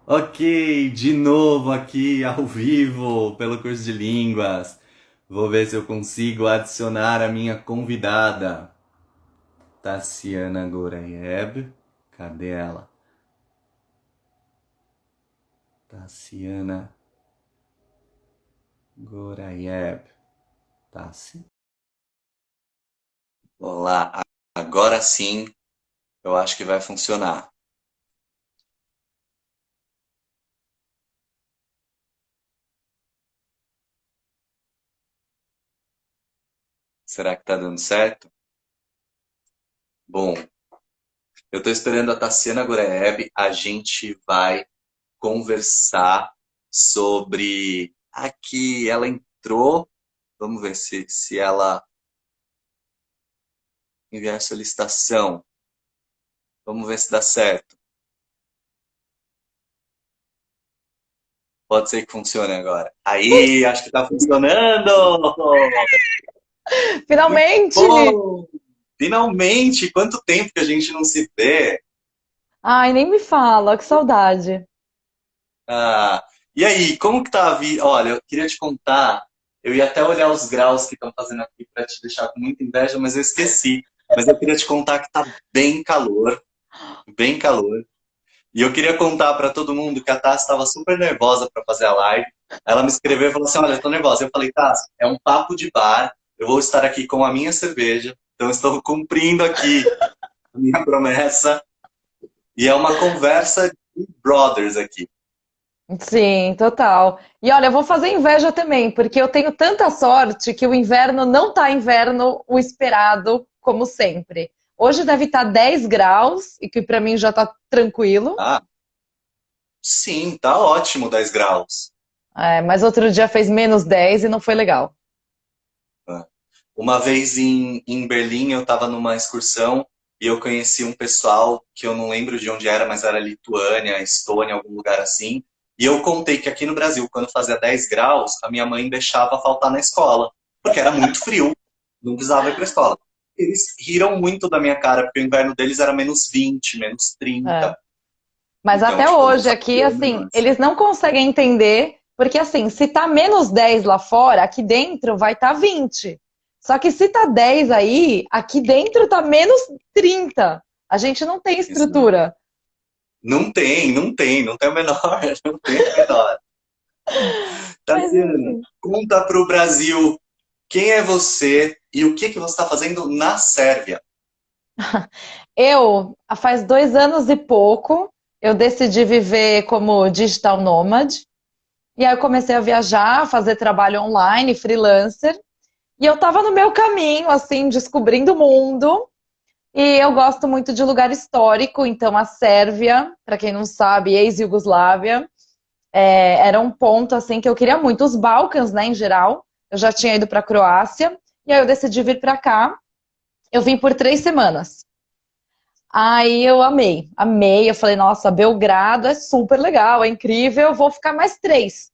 Ok, de novo aqui ao vivo pelo curso de línguas. Vou ver se eu consigo adicionar a minha convidada, Tassiana Goraieb. Cadê ela? Tassiana Goraieb. Tassi? Olá, agora sim eu acho que vai funcionar. Será que tá dando certo? Bom, eu tô esperando a Tassiana Goraieb. A gente vai conversar sobre. Aqui, ela entrou. Vamos ver se ela enviar solicitação. Vamos ver se dá certo. Pode ser que funcione agora. Aí, acho que tá funcionando! Finalmente! Bom, finalmente! Quanto tempo que a gente não se vê? Ai, nem me fala, que saudade. Ah, e aí, como que tá a vida? Olha, eu queria te contar. Eu ia até olhar os graus que estão fazendo aqui para te deixar com muita inveja, mas eu esqueci. Mas eu queria te contar que tá bem calor, bem calor. E eu queria contar para todo mundo que a Tassi estava super nervosa para fazer a live. Ela me escreveu e falou assim: Olha, eu tô nervosa. Eu falei: Tassi, é um papo de bar. Eu vou estar aqui com a minha cerveja. Então, eu estou cumprindo aqui a minha promessa. E é uma conversa de brothers aqui. Sim, total. E olha, eu vou fazer inveja também, porque eu tenho tanta sorte que o inverno não tá inverno o esperado, como sempre. Hoje deve estar 10 graus, e que pra mim já tá tranquilo. Ah, sim, tá ótimo 10 graus. É, mas outro dia fez -10 e não foi legal. Ah. Uma vez em Berlim, eu estava numa excursão e eu conheci um pessoal que eu não lembro de onde era, mas era Lituânia, Estônia, algum lugar assim. E eu contei que aqui no Brasil, quando fazia 10 graus, a minha mãe deixava faltar na escola, porque era muito frio, não precisava ir para a escola. Eles riram muito da minha cara, porque o inverno deles era -20, É. -30. Mas Então, até tipo, não hoje aqui, fazia a assim, menor. eles não conseguem entender, porque assim, se tá -10 lá fora, aqui dentro vai estar 20. Só que se tá 10 aí, aqui dentro tá -30. A gente não tem Exato. estrutura. Não tem o menor, não tem o menor. Mas Tatiana, enfim. conta para o Brasil quem é você e o que que você está fazendo na Sérvia. Eu, faz 2 anos e pouco, eu decidi viver como digital nomad. E aí eu comecei a viajar, fazer trabalho online, freelancer. E eu tava no meu caminho, assim, descobrindo o mundo. E eu gosto muito de lugar histórico, então a Sérvia, para quem não sabe, ex-Yugoslávia, era um ponto assim que eu queria muito. Os Balcãs, né, em geral. Eu já tinha ido para a Croácia e aí eu decidi vir para cá. Eu vim por 3 semanas. Aí eu amei, amei. Eu falei, nossa, Belgrado é super legal, é incrível. Eu vou ficar mais 3.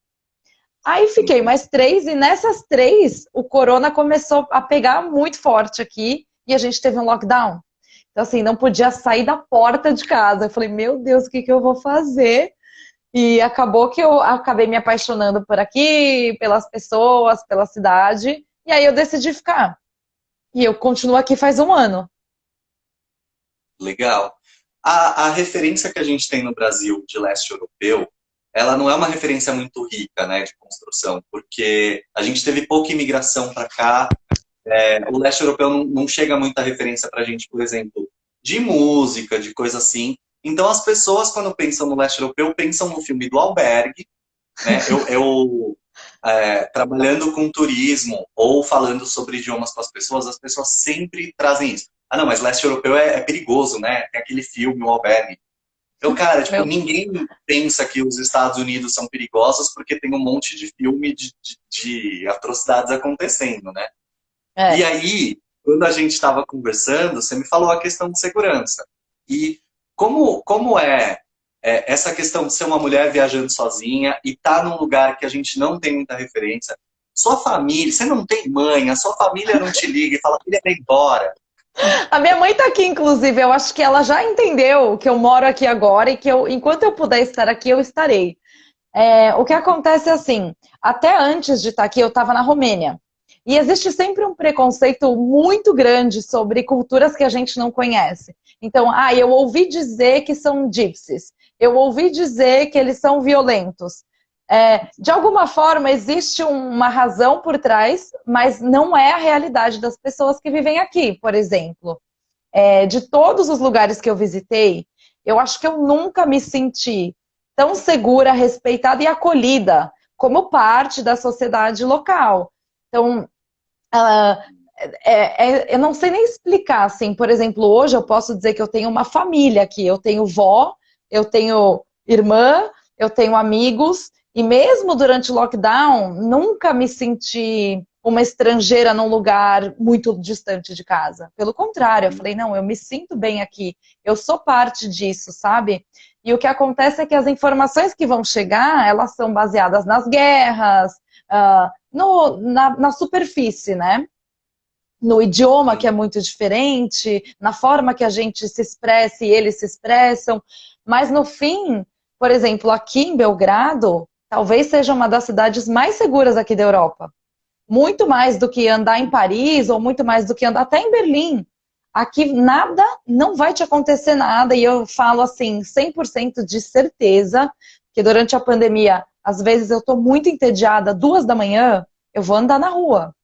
Aí fiquei mais 3 e nessas 3 o corona começou a pegar muito forte aqui e a gente teve um lockdown. Então, assim, não podia sair da porta de casa. Eu falei, meu Deus, o que que eu vou fazer? E acabou que eu acabei me apaixonando por aqui, pelas pessoas, pela cidade. E aí eu decidi ficar. E eu continuo aqui faz um ano. Legal. A referência que a gente tem no Brasil de leste europeu, ela não é uma referência muito rica, né, de construção, porque a gente teve pouca imigração para cá. O leste europeu não chega muita referência para a gente, por exemplo, de música, de coisa assim. Então as pessoas, quando pensam no leste europeu, pensam no filme do Albergue, né? Trabalhando com turismo ou falando sobre idiomas com as pessoas sempre trazem isso. Ah, não, mas leste europeu é perigoso, né? Tem aquele filme, o Albergue. Então, cara, tipo, Meu, ninguém pensa que os Estados Unidos são perigosos porque tem um monte de filme de atrocidades acontecendo, né? E é. aí, quando a gente estava conversando, você me falou a questão de segurança. E como é essa questão de ser uma mulher viajando sozinha e estar num lugar que a gente não tem muita referência? Sua família, você não tem mãe, a sua família não te liga e fala, filha, vai embora. A minha mãe tá aqui, inclusive. Eu acho que ela já entendeu que eu moro aqui agora e que enquanto eu puder estar aqui, eu estarei. O que acontece é assim, até antes de estar aqui, eu estava na Romênia. E existe sempre um preconceito muito grande sobre culturas que a gente não conhece. Então, eu ouvi dizer que são gypsies. Eu ouvi dizer que eles são violentos. De alguma forma, existe uma razão por trás, mas não é a realidade das pessoas que vivem aqui, por exemplo. De todos os lugares que eu visitei, eu acho que eu nunca me senti tão segura, respeitada e acolhida como parte da sociedade local. Então, eu não sei nem explicar, assim, por exemplo, hoje eu posso dizer que eu tenho uma família aqui, eu tenho vó, eu tenho irmã, eu tenho amigos, e mesmo durante o lockdown, nunca me senti uma estrangeira num lugar muito distante de casa. Pelo contrário, eu falei, não, eu me sinto bem aqui, eu sou parte disso, sabe? E o que acontece é que as informações que vão chegar, elas são baseadas nas guerras, na superfície, né? No idioma que é muito diferente, na forma que a gente se expressa e eles se expressam. Mas no fim, por exemplo, aqui em Belgrado, talvez seja uma das cidades mais seguras aqui da Europa. Muito mais do que andar em Paris ou muito mais do que andar até em Berlim. Aqui nada, não vai te acontecer nada, e eu falo assim, 100% de certeza, que durante a pandemia, às vezes eu estou muito entediada, 2 da manhã, eu vou andar na rua.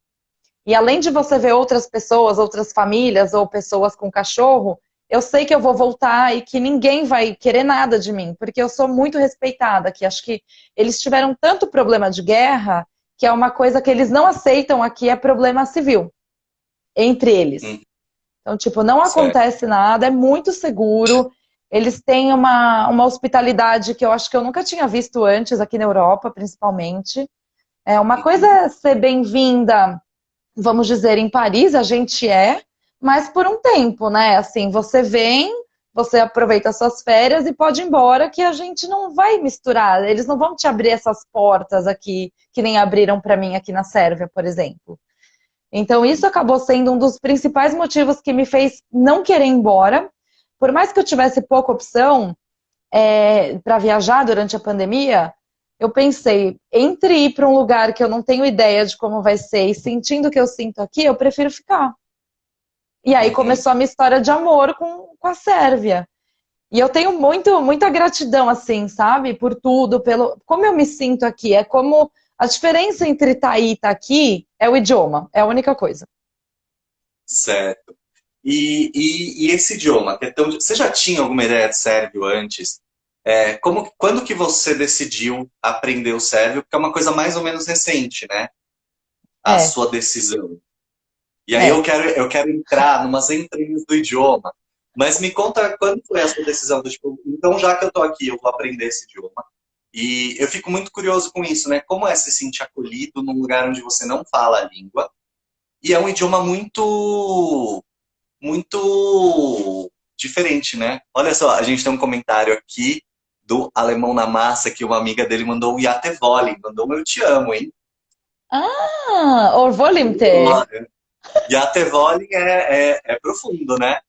E além de você ver outras pessoas, outras famílias ou pessoas com cachorro, eu sei que eu vou voltar e que ninguém vai querer nada de mim, porque eu sou muito respeitada aqui. Acho que eles tiveram tanto problema de guerra que é uma coisa que eles não aceitam aqui, é problema civil entre eles. Então, tipo, não Certo. acontece nada, é muito seguro. Eles têm uma hospitalidade que eu acho que eu nunca tinha visto antes aqui na Europa, principalmente. Uma coisa é ser bem-vinda, vamos dizer, em Paris, a gente mas por um tempo, né? Assim, você vem, você aproveita as suas férias e pode ir embora, que a gente não vai misturar. Eles não vão te abrir essas portas aqui, que nem abriram para mim aqui na Sérvia, por exemplo. Então, isso acabou sendo um dos principais motivos que me fez não querer ir embora. Por mais que eu tivesse pouca opção para viajar durante a pandemia, eu pensei, entre ir para um lugar que eu não tenho ideia de como vai ser e sentindo o que eu sinto aqui, eu prefiro ficar. E aí Uhum. começou a minha história de amor com a Sérvia. E eu tenho muita gratidão, assim, sabe? Por tudo, como eu me sinto aqui. É como a diferença entre estar aí e estar aqui é o idioma, é a única coisa. Certo. E esse idioma, que é tão... Você já tinha alguma ideia de sérvio antes? Quando que você decidiu aprender o sérvio? Porque é uma coisa mais ou menos recente, né? A É, sua decisão. E aí eu é. quero, eu quero entrar numas entranhas do idioma. Mas me conta quando foi essa decisão do tipo, então já que eu tô aqui, eu vou aprender esse idioma. E eu fico muito curioso com isso, né? Como é se sentir acolhido num lugar onde você não fala a língua? E é um idioma muito diferente, né? Olha só, a gente tem um comentário aqui do Alemão na Massa, que uma amiga dele mandou o Yatevoli, mandou um eu te amo, hein? Orvolimte. Yatevoli é profundo, né?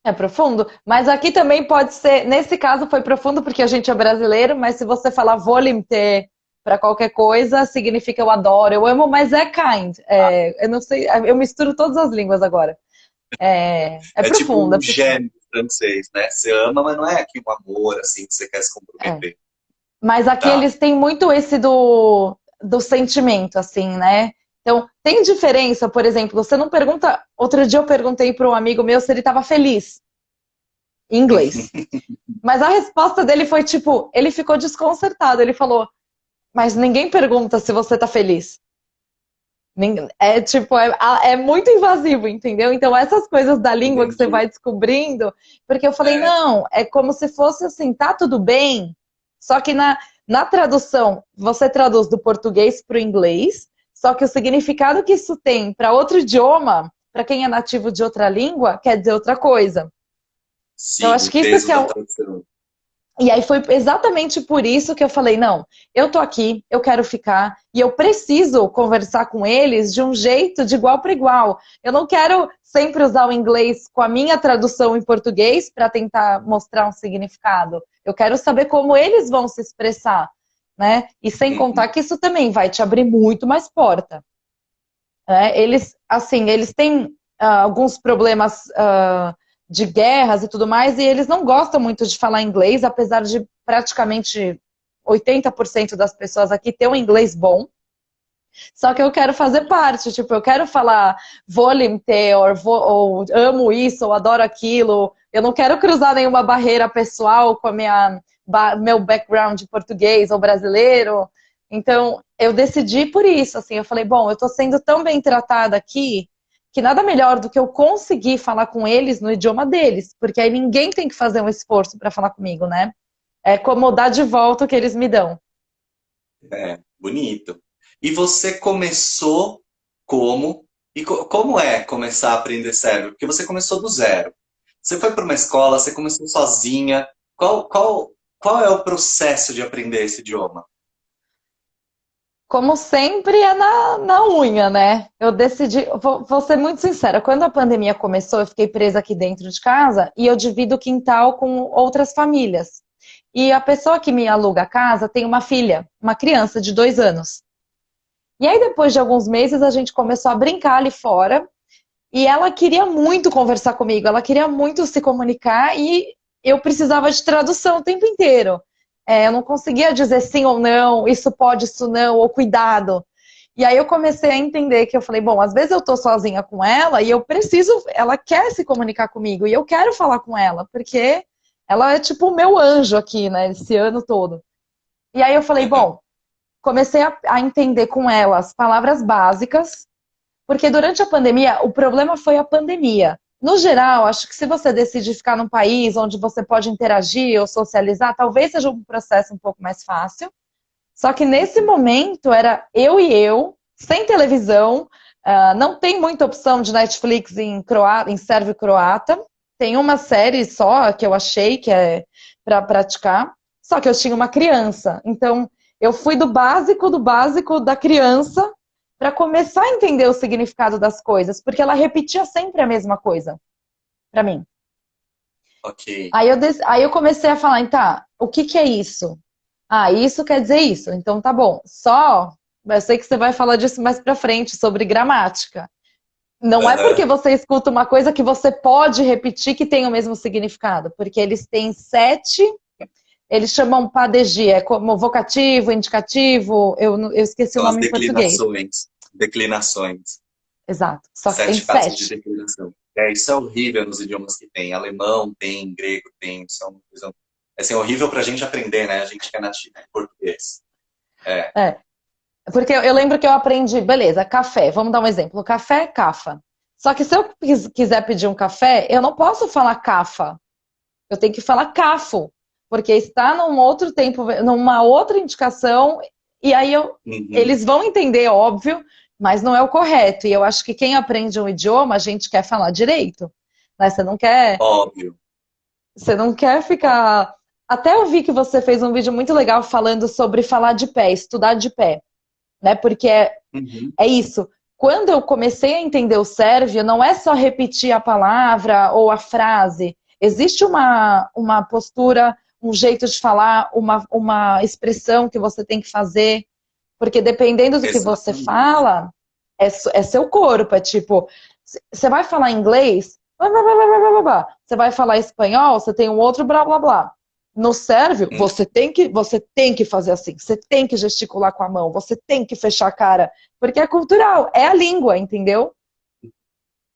É profundo, mas aqui também pode ser, nesse caso foi profundo porque a gente é brasileiro, mas se você falar volimte para qualquer coisa, significa eu adoro, eu amo, mas é kind. Eu não sei, eu misturo todas as línguas agora. É É tipo profundo, é um profundo. gênio francês, né? Você ama, mas não é aqui um amor, assim, que você quer se É. comprometer. Mas aqui Tá. eles têm muito esse do sentimento, assim, né? Então, tem diferença, por exemplo, você não pergunta. Outro dia eu perguntei para um amigo meu se ele estava feliz em inglês. Mas a resposta dele foi tipo, ele ficou desconcertado. Ele falou, mas ninguém pergunta se você tá feliz. É tipo, é muito invasivo, entendeu? Então, essas coisas da língua que você Entendi. vai descobrindo, porque eu falei, É, não, é como se fosse assim, tá tudo bem, só que na tradução, você traduz do português para o inglês, só que o significado que isso tem para outro idioma, para quem é nativo de outra língua, quer dizer outra coisa. Então, sim, acho o que isso peso que é da o, tradução. E aí foi exatamente por isso que eu falei, não, eu tô aqui, eu quero ficar, e eu preciso conversar com eles de um jeito de igual para igual. Eu não quero sempre usar o inglês com a minha tradução em português para tentar mostrar um significado. Eu quero saber como eles vão se expressar, né? E sem contar Uhum. que isso também vai te abrir muito mais porta. Né? Eles, assim, eles têm alguns problemas de guerras e tudo mais, e eles não gostam muito de falar inglês, apesar de praticamente 80% das pessoas aqui ter um inglês bom. Só que eu quero fazer parte, tipo, eu quero falar volante, ou amo isso, ou adoro aquilo. Eu não quero cruzar nenhuma barreira pessoal com a meu background de português ou brasileiro. Então, eu decidi por isso, assim, eu falei, bom, eu estou sendo tão bem tratada aqui, que nada melhor do que eu conseguir falar com eles no idioma deles, porque aí ninguém tem que fazer um esforço para falar comigo, né? É como dar de volta o que eles me dão. É, bonito. E você começou como? E como é começar a aprender sérvio? Porque você começou do zero. Você foi para uma escola, você começou sozinha. Qual é o processo de aprender esse idioma? Como sempre, é na unha, né? Eu decidi, vou ser muito sincera, quando a pandemia começou, eu fiquei presa aqui dentro de casa e eu divido o quintal com outras famílias. E a pessoa que me aluga a casa tem uma filha, uma criança de 2 anos. E aí, depois de alguns meses, a gente começou a brincar ali fora e ela queria muito conversar comigo, ela queria muito se comunicar e eu precisava de tradução o tempo inteiro. Eu não conseguia dizer sim ou não, isso pode, isso não, ou cuidado. E aí eu comecei a entender que eu falei, bom, às vezes eu tô sozinha com ela e eu preciso, ela quer se comunicar comigo e eu quero falar com ela, porque ela é tipo o meu anjo aqui, né, esse ano todo. E aí eu falei, Uhum. bom, comecei a entender com ela as palavras básicas, porque durante a pandemia, o problema foi a pandemia. No geral, acho que se você decide ficar num país onde você pode interagir ou socializar, talvez seja um processo um pouco mais fácil. Só que nesse momento era eu, sem televisão, não tem muita opção de Netflix em sérvio-croata. Tem uma série só que eu achei que é para praticar. Só que eu tinha uma criança. Então, eu fui do básico da criança para começar a entender o significado das coisas, porque ela repetia sempre a mesma coisa para mim. Ok. Aí eu comecei a falar, tá, o que que é isso? Ah, isso quer dizer isso. Então tá bom. Só, eu sei que você vai falar disso mais pra frente, sobre gramática. Não é porque Aham. você escuta uma coisa que você pode repetir que tem o mesmo significado, porque eles têm 7, eles chamam padegi, é como vocativo, indicativo, eu esqueci o São as nome em português. declinações. Declinações. Exato, só que tem 7 classes de 7. declinação. É, isso é horrível nos idiomas que tem. Alemão tem, grego tem. Isso é uma coisa assim, horrível para a gente aprender, né? A gente que é nativo de português. É. É, porque eu lembro que eu aprendi, beleza, café, vamos dar um exemplo. Café é cafa. Só que se eu quiser pedir um café, eu não posso falar cafa. Eu tenho que falar cafo, porque está num outro tempo, numa outra indicação, e aí Uhum. eles vão entender, óbvio, mas não é o correto. E eu acho que quem aprende um idioma, a gente quer falar direito. Né? Óbvio. Você não quer Ó. ficar. Até eu vi que você fez um vídeo muito legal falando sobre falar de pé, estudar de pé, né? Porque Uhum. é isso. Quando eu comecei a entender o sérvio, não é só repetir a palavra ou a frase. Existe uma postura, um jeito de falar, uma expressão que você tem que fazer. Porque dependendo do que você Exatamente. fala, é seu corpo. É tipo, você vai falar inglês, blá, blá, blá, blá, blá, blá, blá. Você vai falar espanhol, você tem um outro blá blá blá. No sérvio, Hum. você tem que fazer assim, você tem que gesticular com a mão, você tem que fechar a cara, porque é cultural, é a língua, entendeu?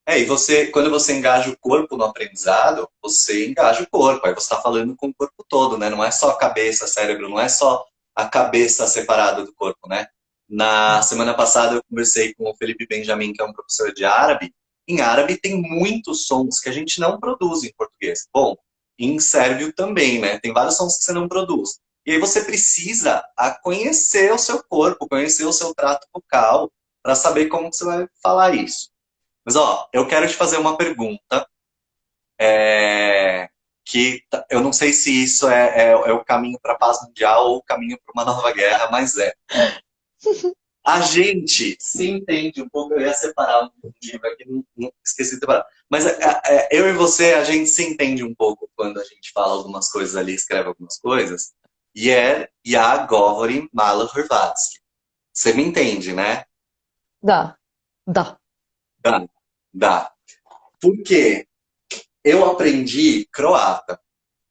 É, e você, quando você engaja o corpo no aprendizado, você engaja o corpo. Aí você está falando com o corpo todo, né? Não é só a cabeça, cérebro, não é só a cabeça separada do corpo, né? Na semana passada eu conversei com o Felipe Benjamin, que é um professor de árabe. Em árabe tem muitos sons que a gente não produz em português. Bom, em sérvio também, né? Tem vários sons que você não produz. E aí você precisa conhecer o seu corpo, conhecer o seu trato vocal, para saber como que você vai falar isso. Mas, ó, eu quero te fazer uma pergunta, é, eu não sei se isso é o caminho para a paz mundial ou o caminho para uma nova guerra, mas é. A gente se entende um pouco, eu ia separar um livro aqui, esqueci de separar. Mas eu e você, a gente se entende um pouco quando a gente fala algumas coisas ali, escreve algumas coisas. E é Я говорю мало хорватский. Você me entende, né? Dá, dá. Dá, dá. Porque eu aprendi croata.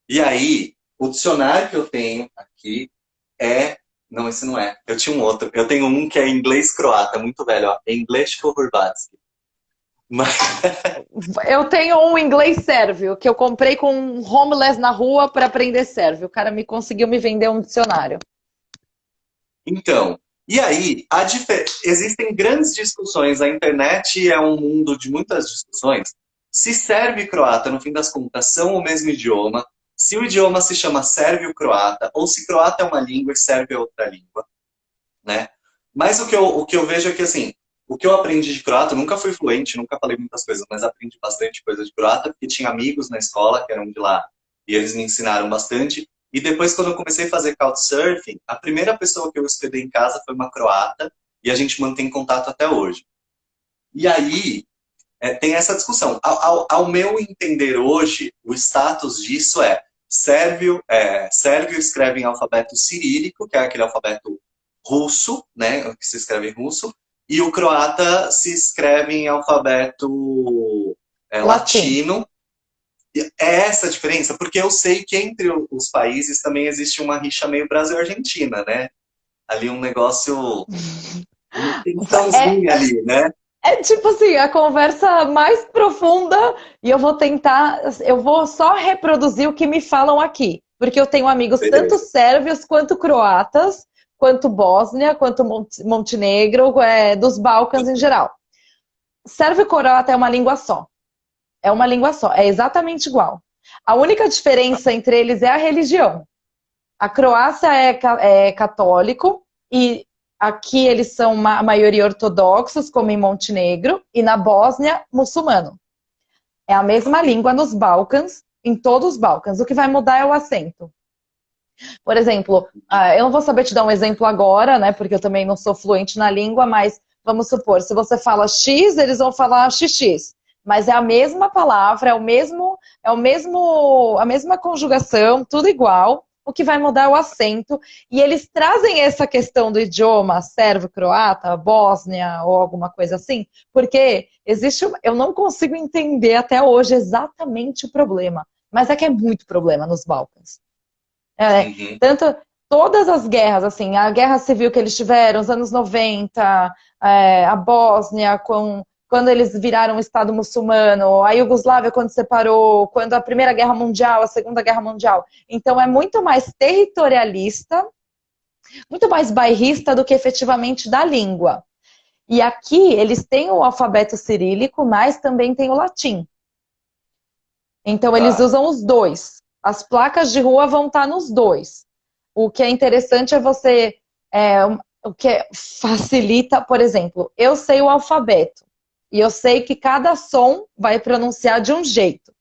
E aí, o dicionário que eu tenho aqui é... Não, esse não é. Eu tinha um outro. Eu tenho um que é inglês-croata, muito velho, ó. Inglês-horvatski. Mas... Eu tenho um inglês sérvio, que eu comprei com um homeless na rua para aprender sérvio. O cara me conseguiu me vender um dicionário. Então, e aí, existem grandes discussões. A internet é um mundo de muitas discussões. Se sérvio e croata, no fim das contas, são o mesmo idioma, se o idioma se chama sérvio-croata, ou se croata é uma língua e sérvio é outra língua, né? Mas o que eu vejo é que, assim, o que eu aprendi de croata, eu nunca fui fluente, nunca falei muitas coisas, mas aprendi bastante coisa de croata, porque tinha amigos na escola que eram de lá, e eles me ensinaram bastante. E depois, quando eu comecei a fazer Couchsurfing, a primeira pessoa que eu hospedei em casa foi uma croata, e a gente mantém contato até hoje. E aí, tem essa discussão. Ao meu entender hoje, o status disso sérvio escreve em alfabeto cirílico, que é aquele alfabeto russo, né, que se escreve em russo, e o croata se escreve em alfabeto Latim. latino. É essa a diferença, porque eu sei que entre os países também existe uma rixa meio Brasil-Argentina, né? Ali um negócio, uma tensãozinha É, ali, né? é tipo assim, a conversa mais profunda e eu vou só reproduzir o que me falam aqui. Porque eu tenho amigos tanto Beleza. sérvios quanto croatas, quanto Bósnia, quanto Montenegro, dos Balcãs em geral. Sérvio e croata é uma língua só. É uma língua só, é exatamente igual. A única diferença entre eles é a religião. A Croácia é católico e aqui eles são a maioria ortodoxos, como em Montenegro, e na Bósnia, muçulmano. É a mesma língua nos Balcãs, em todos os Balcãs. O que vai mudar é o acento. Por exemplo, eu não vou saber te dar um exemplo agora, né? Porque eu também não sou fluente na língua, mas vamos supor, se você fala X, eles vão falar XX. Mas é a mesma palavra, a mesma conjugação, tudo igual. O que vai mudar é o acento. E eles trazem essa questão do idioma sérvio-croata, Bósnia ou alguma coisa assim, porque eu não consigo entender até hoje exatamente o problema. Mas é que é muito problema nos Balcãs. Uhum. Tanto todas as guerras, assim, a guerra civil que eles tiveram, os anos 90, a Bósnia, quando eles viraram um Estado muçulmano, a Iugoslávia quando separou, quando a Primeira Guerra Mundial, a Segunda Guerra Mundial. Então é muito mais territorialista, muito mais bairrista do que efetivamente da língua. E aqui eles têm o alfabeto cirílico, mas também tem o latim. Então eles Tá. usam os dois. As placas de rua vão estar nos dois. O que é interessante é o que facilita, por exemplo, eu sei o alfabeto e eu sei que cada som vai pronunciar de um jeito.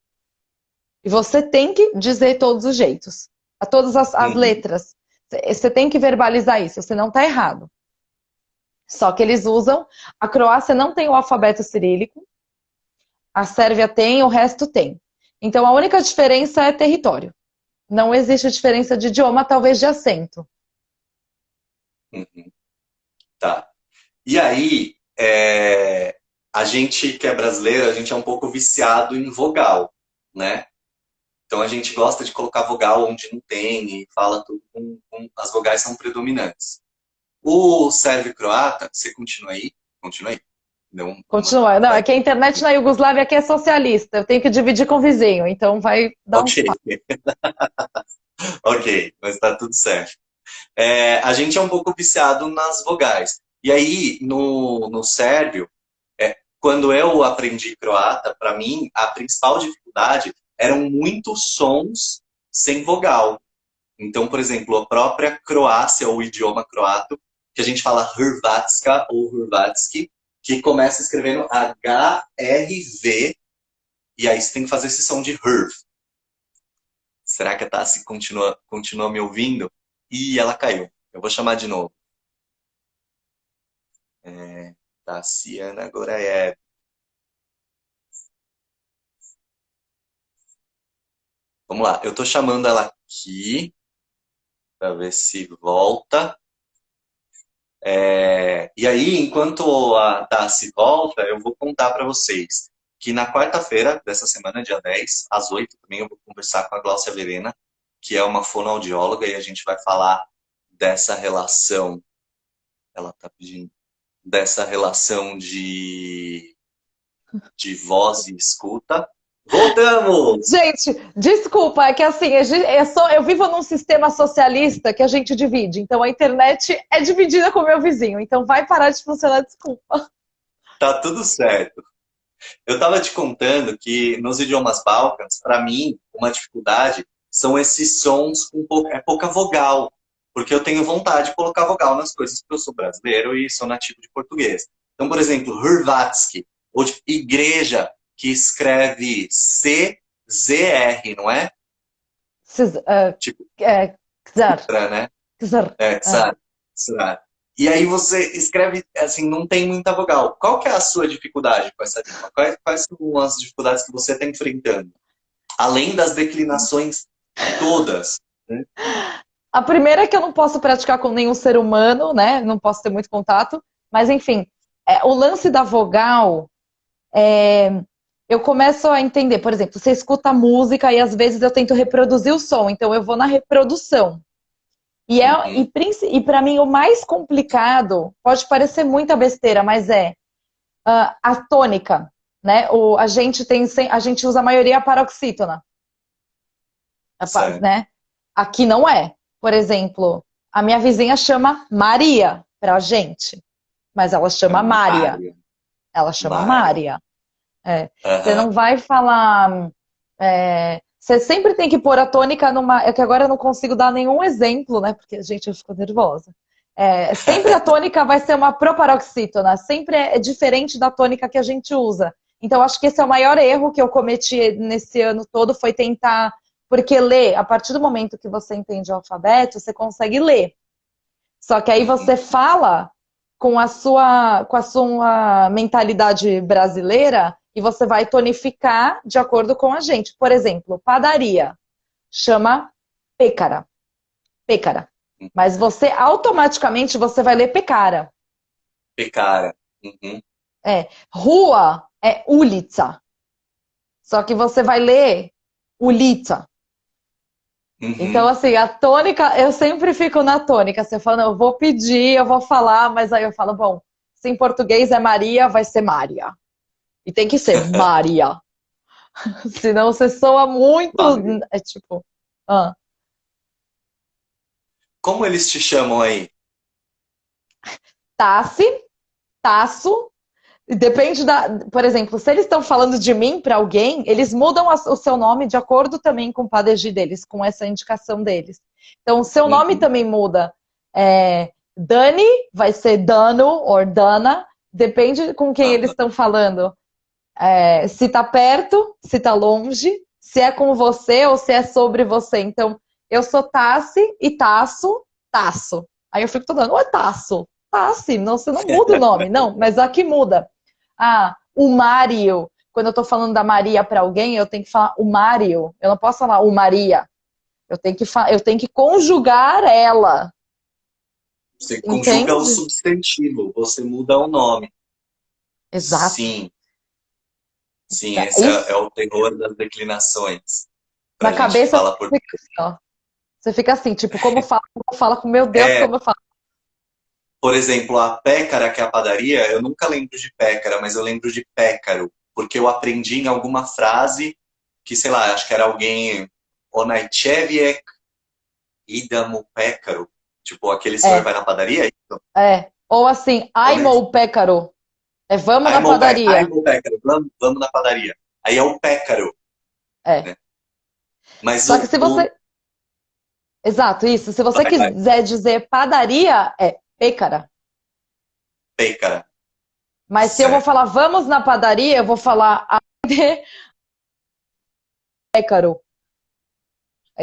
E você tem que dizer todos os jeitos, todas as Uhum. letras. Você tem que verbalizar isso, você não está errado. Só que eles usam, a Croácia não tem o alfabeto cirílico, a Sérvia tem, o resto tem. Então a única diferença é território. Não existe diferença de idioma, talvez de acento. Uhum. Tá. E aí, a gente que é brasileiro, a gente é um pouco viciado em vogal, né? Então a gente gosta de colocar vogal onde não tem e fala tudo as vogais são predominantes. O sérvio-croata, você continua aí? Continua aí. Deu Continua. Não, é vai. que a internet na Iugoslávia aqui é socialista. Eu tenho que dividir com o vizinho, então vai dar Ok, uns passos. ok, mas tá tudo certo. A gente é um pouco viciado nas vogais. E aí, no sérvio, quando eu aprendi croata, para mim, a principal dificuldade eram muitos sons sem vogal. Então, por exemplo, a própria Croácia, ou o idioma croato, que a gente fala Hrvatska ou Hrvatski, que começa escrevendo H-R-V, e aí você tem que fazer esse som de Hrv. Será que a Tassi continua me ouvindo? Ih, ela caiu. Eu vou chamar de novo. Tassiana Goraev. Vamos lá, eu tô chamando ela aqui para ver se volta. E aí, enquanto a Tassi volta, eu vou contar para vocês que na quarta-feira dessa semana, dia 10, às 8 também, eu vou conversar com a Gláucia Verena, que é uma fonoaudióloga, e a gente vai falar dessa relação. Ela tá pedindo. Dessa relação de voz e escuta. Voltamos! Gente, desculpa, é que assim, eu vivo num sistema socialista que a gente divide. Então a internet é dividida com o meu vizinho. Então vai parar de funcionar, desculpa. Tá tudo certo. Eu estava te contando que nos idiomas balcãs, para mim, uma dificuldade são esses sons com pouca vogal. Porque eu tenho vontade de colocar vogal nas coisas, porque eu sou brasileiro e sou nativo de português. Então, por exemplo, Hrvatski, ou tipo, igreja, que escreve C-Z-R, não é? Tipo, Czar, né? czar. Tsar, tsar. E aí você escreve, assim, não tem muita vogal. Qual que é a sua dificuldade com essa língua? Quais são as dificuldades que você está enfrentando? Além das declinações todas, né? A primeira é que eu não posso praticar com nenhum ser humano, né? Não posso ter muito contato. Mas, enfim, o lance da vogal, eu começo a entender. Por exemplo, você escuta a música e às vezes eu tento reproduzir o som. Então, eu vou na reprodução. Uhum. E para mim, o mais complicado, pode parecer muita besteira, mas a tônica, né? A gente usa a maioria a paroxítona, Certo. né? Aqui não é. Por exemplo, a minha vizinha chama Maria pra gente, mas ela chama Mária. Mária. Ela chama Mária. Mária. Você Aham. não vai falar. Você sempre tem que pôr a tônica numa. É que agora eu não consigo dar nenhum exemplo, né? Porque, gente, eu fico nervosa. Sempre a tônica vai ser uma proparoxítona, sempre é diferente da tônica que a gente usa. Então, acho que esse é o maior erro que eu cometi nesse ano todo, foi tentar. Porque ler, a partir do momento que você entende o alfabeto, você consegue ler. Só que aí você Uhum. fala com a sua mentalidade brasileira e você vai tonificar de acordo com a gente. Por exemplo, padaria chama pêcara. Pêcara. Mas você automaticamente você vai ler pecara. Pecara. Uhum. Rua é ulica. Só que você vai ler ulica. Então, Uhum. assim, a tônica, eu sempre fico na tônica. Você fala, não, eu vou pedir, eu vou falar, mas aí eu falo, bom, se em português é Maria, vai ser Mária. E tem que ser Maria. Senão você soa muito. Mária. É tipo. Ah, Como eles te chamam aí? Tassi, Tasso. Depende da. Por exemplo, se eles estão falando de mim para alguém, eles mudam o seu nome de acordo também com o padegi deles, com essa indicação deles. Então, o seu nome Uhum. também muda. Dani vai ser Dano ou Dana, depende com quem eles Aham. estão falando. Se tá perto, se tá longe, se é com você ou se é sobre você. Então, eu sou Tassi e Tasso, Tasso. Aí eu fico toda, ô Tasso, Tassi, não, você não muda o nome, não, mas aqui muda. O Mário. Quando eu tô falando da Maria para alguém, eu tenho que falar o Mário. Eu não posso falar o Maria. Eu tenho que conjugar ela. Você conjuga o Entende? substantivo, você muda o nome. Exato. Sim, sim, esse é Isso, o terror das declinações. Pra na gente que cabeça fala você fica português. assim, ó. Você fica assim, tipo, como fala com meu Deus, É, como eu falo. por exemplo, a pécara, que é a padaria, eu nunca lembro de pécara, mas eu lembro de pécaro, porque eu aprendi em alguma frase que, sei lá, acho que era alguém Onajcewiek idam o pécaro. Tipo, aquele senhor É, vai na padaria? É isso? Ou assim, Aimo o pécaro. Vamos na Ai, padaria. meu pécaro, vamos na padaria. Aí é o pécaro, É. né? Mas Só que se o você. Exato, isso. Se você vai, quiser dizer padaria, é pêcara. pécara, Mas se eu vou certo. falar vamos na padaria, eu vou falar pécaro.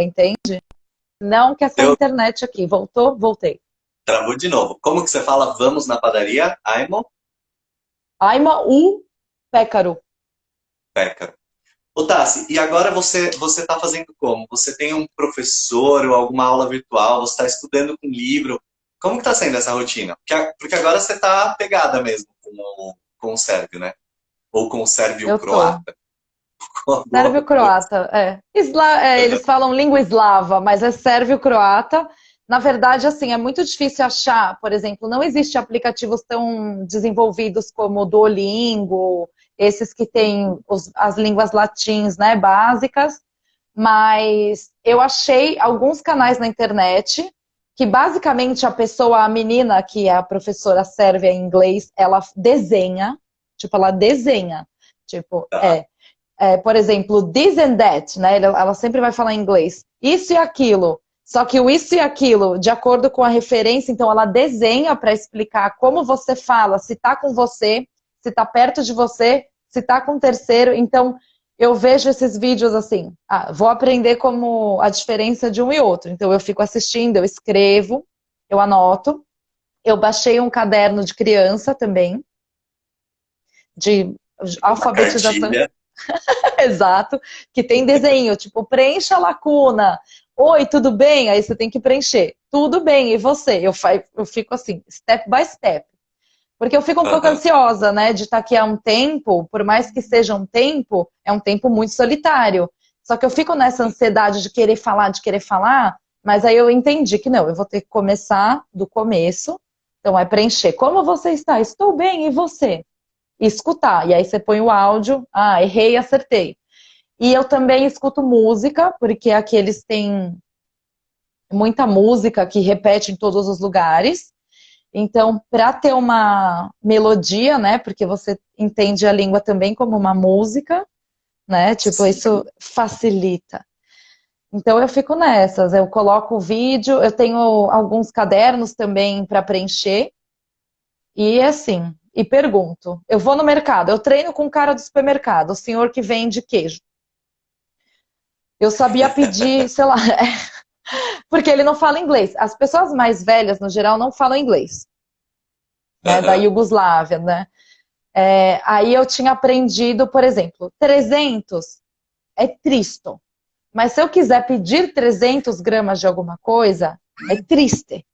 entende? Não que essa Eu internet aqui. Voltou? Voltei. travou de novo. Como que você fala vamos na padaria? Aimo? Aima um pécaro. Pécaro. Ô, Tassi, e agora você está fazendo como? Você tem um professor ou alguma aula virtual? Você está estudando com livro? Como que está sendo essa rotina? Porque agora você está pegada mesmo com o sérvio, né? Ou com o Eu tô. sérvio-croata. Com alguma coisa. Sérvio-croata, é. Eles falam língua eslava, mas é sérvio-croata. Na verdade, assim, é muito difícil achar, por exemplo, não existe aplicativos tão desenvolvidos como o Duolingo, esses que têm as línguas latins, né, básicas, mas eu achei alguns canais na internet que basicamente a pessoa, a menina que é a professora sérvia em inglês, ela desenha, tipo, ela desenha, tipo, Tá. por exemplo, this and that, né? Ela sempre vai falar em inglês. Isso e aquilo. Só que o isso e aquilo, de acordo com a referência, então ela desenha para explicar como você fala, se tá com você, se tá perto de você, se tá com o terceiro. Então, eu vejo esses vídeos assim, vou aprender como a diferença de um e outro. Então, eu fico assistindo, eu escrevo, eu anoto. Eu baixei um caderno de criança também, de Uma alfabetização. cartilha. Exato, que tem desenho, tipo, preencha a lacuna. Oi, tudo bem? Aí você tem que preencher. Tudo bem, e você? Eu fico assim, step by step. Porque eu fico um pouco Aham. ansiosa, né, de estar aqui há um tempo, por mais que seja um tempo, é um tempo muito solitário. Só que eu fico nessa ansiedade de querer falar, mas aí eu entendi que não, eu vou ter que começar do começo. Então é preencher. Como você está? Estou bem, e você? E escutar. E aí você põe o áudio, errei, acertei. E eu também escuto música, porque aqui eles têm muita música que repete em todos os lugares. Então, para ter uma melodia, né? Porque você entende a língua também como uma música, né? Tipo, Sim. isso facilita. Então eu fico nessas, eu coloco o vídeo, eu tenho alguns cadernos também para preencher, e assim, e pergunto. Eu vou no mercado, eu treino com o cara do supermercado, o senhor que vende queijo. Eu sabia pedir, sei lá, porque ele não fala inglês. As pessoas mais velhas, no geral, não falam inglês, né? Da Aham. Iugoslávia, né? Aí eu tinha aprendido, por exemplo, 300 é tristo. Mas se eu quiser pedir 300 gramas de alguma coisa, é triste.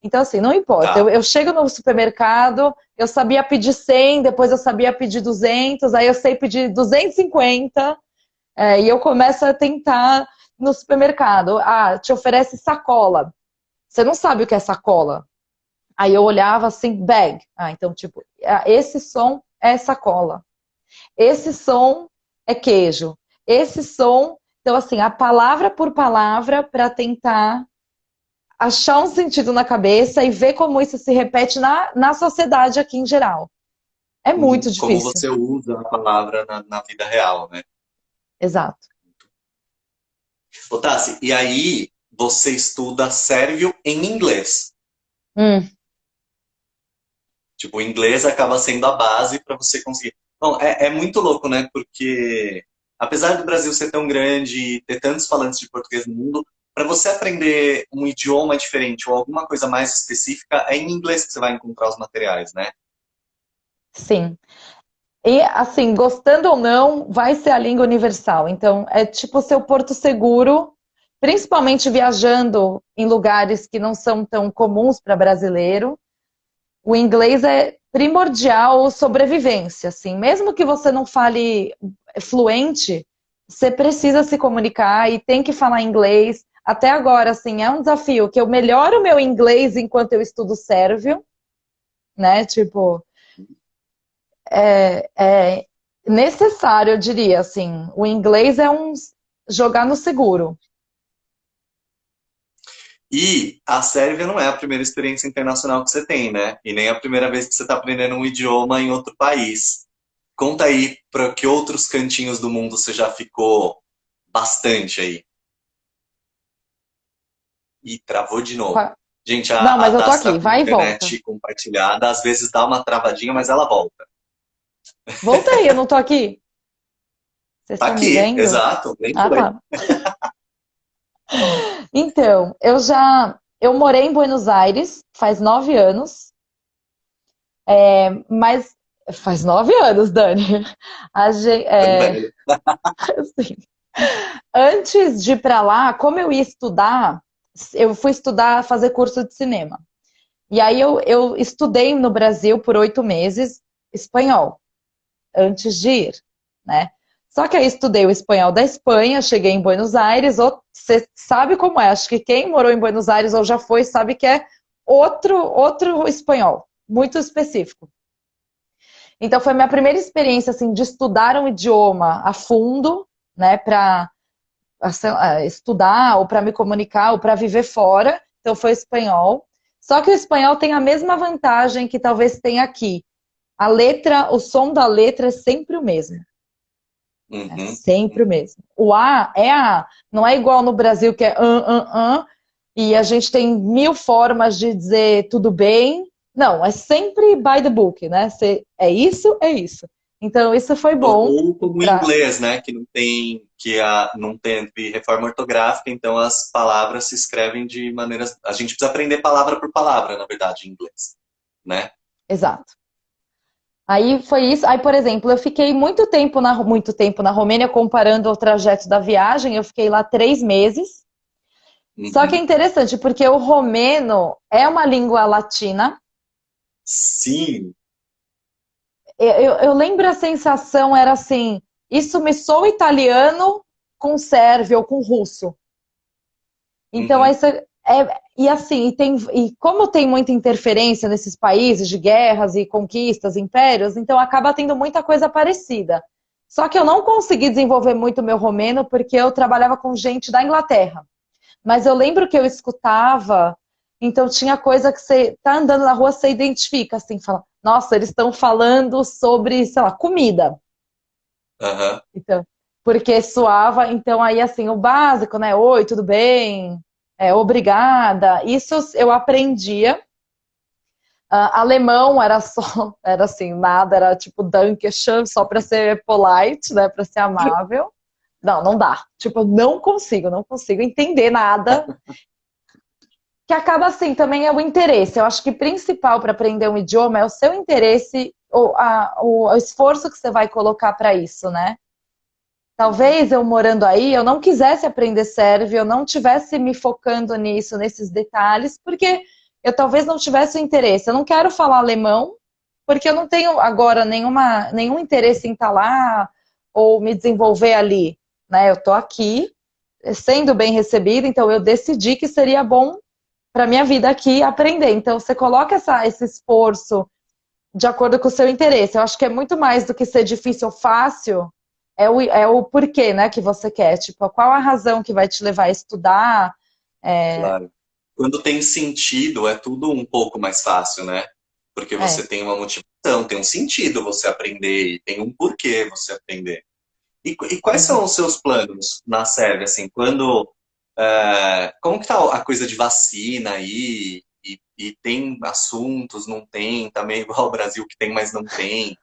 Então, assim, não importa. Eu, Tá. eu chego no supermercado, eu sabia pedir 100, depois eu sabia pedir 200, aí eu sei pedir 250, e eu começo a tentar no supermercado. Te oferece sacola. Você não sabe o que é sacola. Aí eu olhava assim, bag. Então, tipo, esse som é sacola. Esse som é queijo. Esse som. Então, assim, a palavra por palavra para tentar achar um sentido na cabeça e ver como isso se repete na sociedade aqui em geral. É muito Uhum. Como difícil. você usa a palavra na vida real, né? Exato. Ô, Tassi, e aí você estuda sérvio em inglês. Hum, Tipo, o inglês acaba sendo a base para você conseguir. Bom, é muito louco, né? Porque apesar do Brasil ser tão grande e ter tantos falantes de português no mundo, para você aprender um idioma diferente ou alguma coisa mais específica, é em inglês que você vai encontrar os materiais, né? sim. E, assim, gostando ou não, vai ser a língua universal. Então, é tipo o seu porto seguro, principalmente viajando em lugares que não são tão comuns para brasileiro. O inglês é primordial sobrevivência, assim. Mesmo que você não fale fluente, você precisa se comunicar e tem que falar inglês. Até agora, assim, é um desafio que eu melhoro o meu inglês enquanto eu estudo sérvio, né? Tipo, é necessário, eu diria, assim. O inglês é um jogar no seguro. E a Sérvia não é a primeira experiência internacional que você tem, né? E nem a primeira vez que você está aprendendo um idioma em outro país. Conta aí para que outros cantinhos do mundo você já ficou bastante aí. E travou de novo. Gente, Não, a mas eu tô Tassi tá aqui, com a vai e volta. internet compartilhada, às vezes dá uma travadinha, mas ela volta. Voltei, eu não tô aqui. Vocês Tá estão me aqui, vendo? exato, nem Ah, foi. tá. Então, eu morei em Buenos Aires faz 9 anos, mas faz 9 anos, Dani. Bem velho. Assim, antes de ir para lá, como eu ia estudar, eu fui estudar, fazer curso de cinema. E aí eu estudei no Brasil por 8 meses espanhol, antes de ir, né? Só que aí estudei o espanhol da Espanha, cheguei em Buenos Aires, você sabe como é, acho que quem morou em Buenos Aires ou já foi sabe que é outro espanhol, muito específico. Então foi minha primeira experiência assim de estudar um idioma a fundo, né, para estudar ou para me comunicar ou para viver fora. Então foi espanhol. Só que o espanhol tem a mesma vantagem que talvez tenha aqui. A letra, o som da letra é sempre o mesmo. É Uhum. sempre o mesmo. O A é A. Não é igual no Brasil que é e a gente tem mil formas de dizer tudo bem. Não, é sempre by the book, né? É isso, é isso. Então, isso foi bom Ou como o para. inglês, né? Que não tem, não teve reforma ortográfica, então as palavras se escrevem de maneiras. A gente precisa aprender palavra por palavra, na verdade, em inglês, né? Exato. Aí foi isso. Aí, por exemplo, eu fiquei muito tempo na Romênia, comparando o trajeto da viagem, eu fiquei lá 3 meses. Só que é Uhum. interessante, porque o romeno é uma língua latina. Sim. Eu lembro a sensação, era assim, isso me soa italiano com sérvio ou com russo. Então, Uhum. e assim, e como tem muita interferência nesses países de guerras e conquistas, impérios, então acaba tendo muita coisa parecida. Só que eu não consegui desenvolver muito meu romeno porque eu trabalhava com gente da Inglaterra. Mas eu lembro que eu escutava, então tinha coisa que você tá andando na rua, você identifica, assim, fala, nossa, eles estão falando sobre, sei lá, comida. Aham. Então, porque soava, então aí assim, o básico, né? Oi, tudo bem? Obrigada. Isso eu aprendia. Alemão era só, era assim, nada, era tipo Dankeschön, só para ser polite, né? Para ser amável. Não, não dá. Tipo, eu não consigo entender nada. Que acaba assim, também é o interesse. Eu acho que principal para aprender um idioma é o seu interesse, o esforço que você vai colocar para isso, né? Talvez eu morando aí, eu não quisesse aprender sérvio, eu não tivesse me focando nisso, nesses detalhes, porque eu talvez não tivesse o interesse. Eu não quero falar alemão, porque eu não tenho agora nenhum interesse em estar lá ou me desenvolver ali, né? Eu estou aqui sendo bem recebida, então eu decidi que seria bom para minha vida aqui aprender. Então você coloca esse esforço de acordo com o seu interesse. Eu acho que é muito mais do que ser difícil ou fácil, é o porquê, né, que você quer. Tipo, qual a razão que vai te levar a estudar? É, Claro. Quando tem sentido, é tudo um pouco mais fácil, né? Porque é, você tem uma motivação, tem um sentido você aprender, e tem um porquê você aprender. E quais são exato. os seus planos na Sérvia, assim, como que tá a coisa de vacina aí? E tem assuntos, não tem, tá meio igual ao Brasil que tem, mas não tem.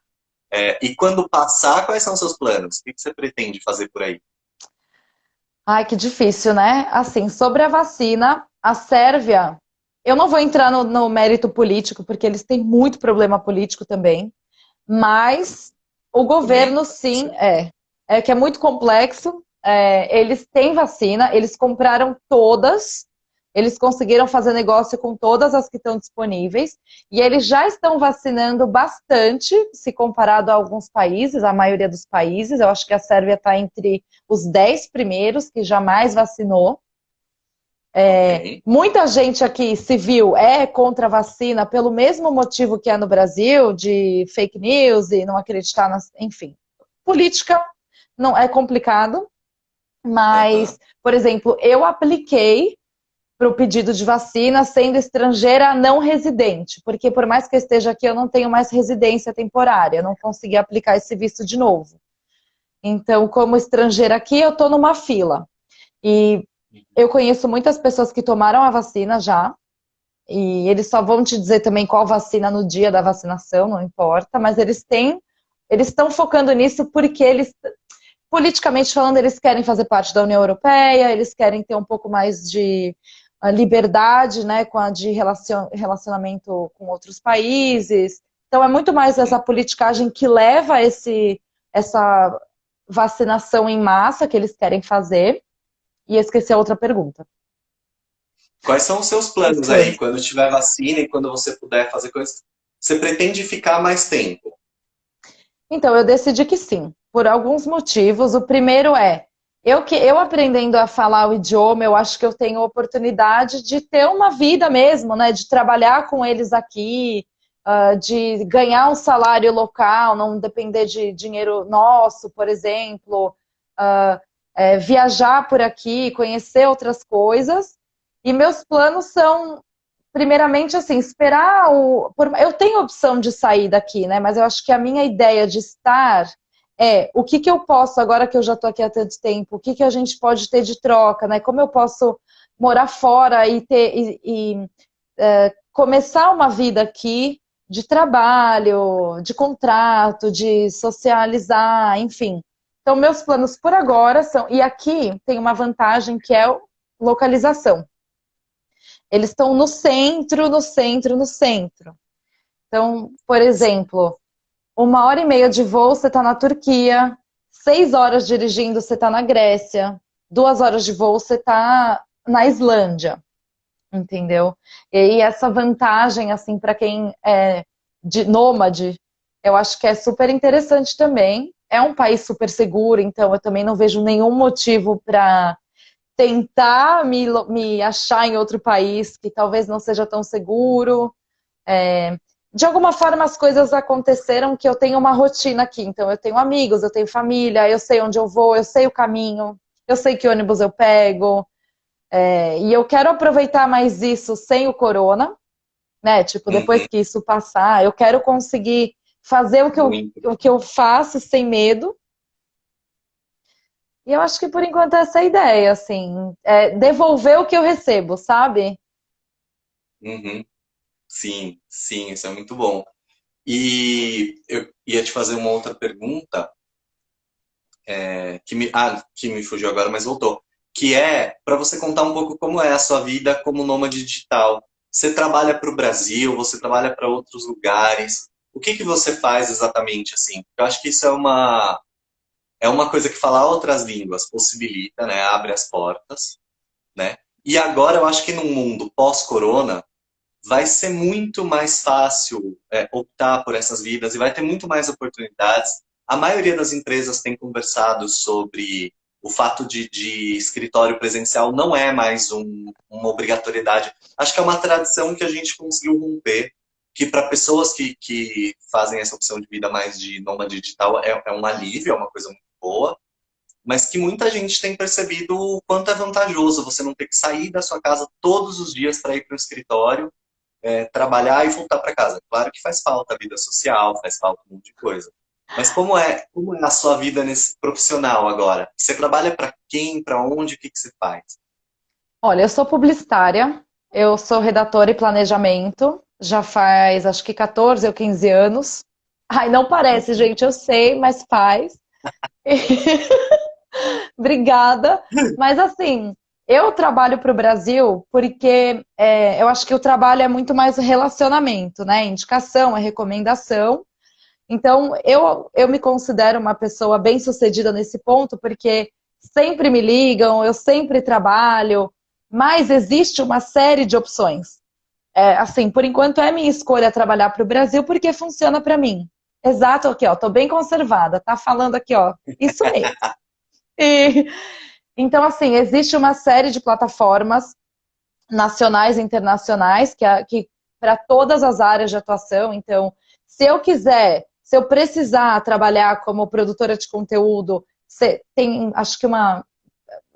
E quando passar, quais são os seus planos? O que que você pretende fazer por aí? Ai, que difícil, né? Assim, sobre a vacina, a Sérvia, eu não vou entrar no mérito político, porque eles têm muito problema político também, mas o Também. governo, sim, é que é muito complexo. Eles têm vacina, eles compraram todas, eles conseguiram fazer negócio com todas as que estão disponíveis, e eles já estão vacinando bastante, se comparado a alguns países, a maioria dos países. Eu acho que a Sérvia está entre os 10 primeiros que jamais vacinou. Ok. Muita gente aqui civil é contra a vacina pelo mesmo motivo que é no Brasil, de fake news e não acreditar enfim. Política não é complicado, Aham. mas, por exemplo, eu apliquei para o pedido de vacina sendo estrangeira não residente, porque por mais que eu esteja aqui, eu não tenho mais residência temporária, eu não consegui aplicar esse visto de novo. Então, como estrangeira aqui, eu estou numa fila. E eu conheço muitas pessoas que tomaram a vacina já, e eles só vão te dizer também qual vacina no dia da vacinação, não importa, mas eles estão focando nisso politicamente falando, eles querem fazer parte da União Europeia, eles querem ter um pouco mais de liberdade, né, de relacionamento com outros países. Então, é muito mais essa politicagem que leva a essa vacinação em massa que eles querem fazer. E esqueci a outra pergunta. Quais são os seus planos aí, quando tiver vacina e quando você puder fazer coisas? Você pretende ficar mais tempo? Então, eu decidi que sim, por alguns motivos. O primeiro é, eu aprendendo a falar o idioma, eu acho que eu tenho oportunidade de ter uma vida mesmo, né? De trabalhar com eles aqui, de ganhar um salário local, não depender de dinheiro nosso, por exemplo, viajar por aqui, conhecer outras coisas. E meus planos são, primeiramente, assim, esperar eu tenho a opção de sair daqui, né? Mas eu acho que a minha ideia de estar o que que eu posso, agora que eu já estou aqui há tanto tempo, o que que a gente pode ter de troca, né? Como eu posso morar fora e começar uma vida aqui de trabalho, de contrato, de socializar, enfim. Então, meus planos por agora são... E aqui tem uma vantagem que é localização. Eles estão no centro, no centro, no centro. Então, por exemplo, 1h30 de voo, você está na Turquia, 6 horas dirigindo, você está na Grécia, 2 horas de voo, você está na Islândia, entendeu? E aí essa vantagem, assim, para quem é de nômade, eu acho que é super interessante também. É um país super seguro, então eu também não vejo nenhum motivo para tentar me achar em outro país que talvez não seja tão seguro. De alguma forma as coisas aconteceram que eu tenho uma rotina aqui. Então eu tenho amigos, eu tenho família, eu sei onde eu vou, eu sei o caminho, eu sei que ônibus eu pego. E eu quero aproveitar mais isso sem o corona, né? Tipo, depois que isso passar, eu quero conseguir fazer o que eu faço sem medo. E eu acho que por enquanto essa é a ideia, assim, devolver o que eu recebo, sabe? Uhum. Sim, sim, isso é muito bom. E eu ia te fazer uma outra pergunta, que me fugiu agora, mas voltou. Que é para você contar um pouco como é a sua vida como nômade digital. Você trabalha para o Brasil, você trabalha para outros lugares. O que que você faz exatamente assim? Eu acho que isso é uma coisa que falar outras línguas possibilita, né? Abre as portas, né? E agora eu acho que num mundo pós-corona vai ser muito mais fácil optar por essas vidas e vai ter muito mais oportunidades. A maioria das empresas tem conversado sobre o fato de escritório presencial não é mais uma obrigatoriedade. Acho que é uma tradição que a gente conseguiu romper, que para pessoas que fazem essa opção de vida mais de nômade digital é um alívio, é uma coisa muito boa, mas que muita gente tem percebido o quanto é vantajoso você não ter que sair da sua casa todos os dias para ir para o escritório, trabalhar e voltar para casa. Claro que faz falta a vida social, faz falta um monte de coisa. Mas como é a sua vida nesse profissional agora? Você trabalha para quem, para onde, o que que você faz? Olha, eu sou publicitária, eu sou redatora e planejamento, já faz acho que 14 ou 15 anos. Ai, não parece, gente, eu sei, mas faz. Obrigada. Mas assim, eu trabalho para o Brasil porque eu acho que o trabalho é muito mais relacionamento, né? Indicação, é recomendação. Então, eu me considero uma pessoa bem-sucedida nesse ponto, porque sempre me ligam, eu sempre trabalho, mas existe uma série de opções. Assim, por enquanto é minha escolha trabalhar para o Brasil, porque funciona para mim. Exato, aqui, ó, tô bem conservada, tá falando aqui, ó, isso mesmo. E, então, assim, existe uma série de plataformas nacionais e internacionais que para todas as áreas de atuação. Então, se eu precisar trabalhar como produtora de conteúdo, tem acho que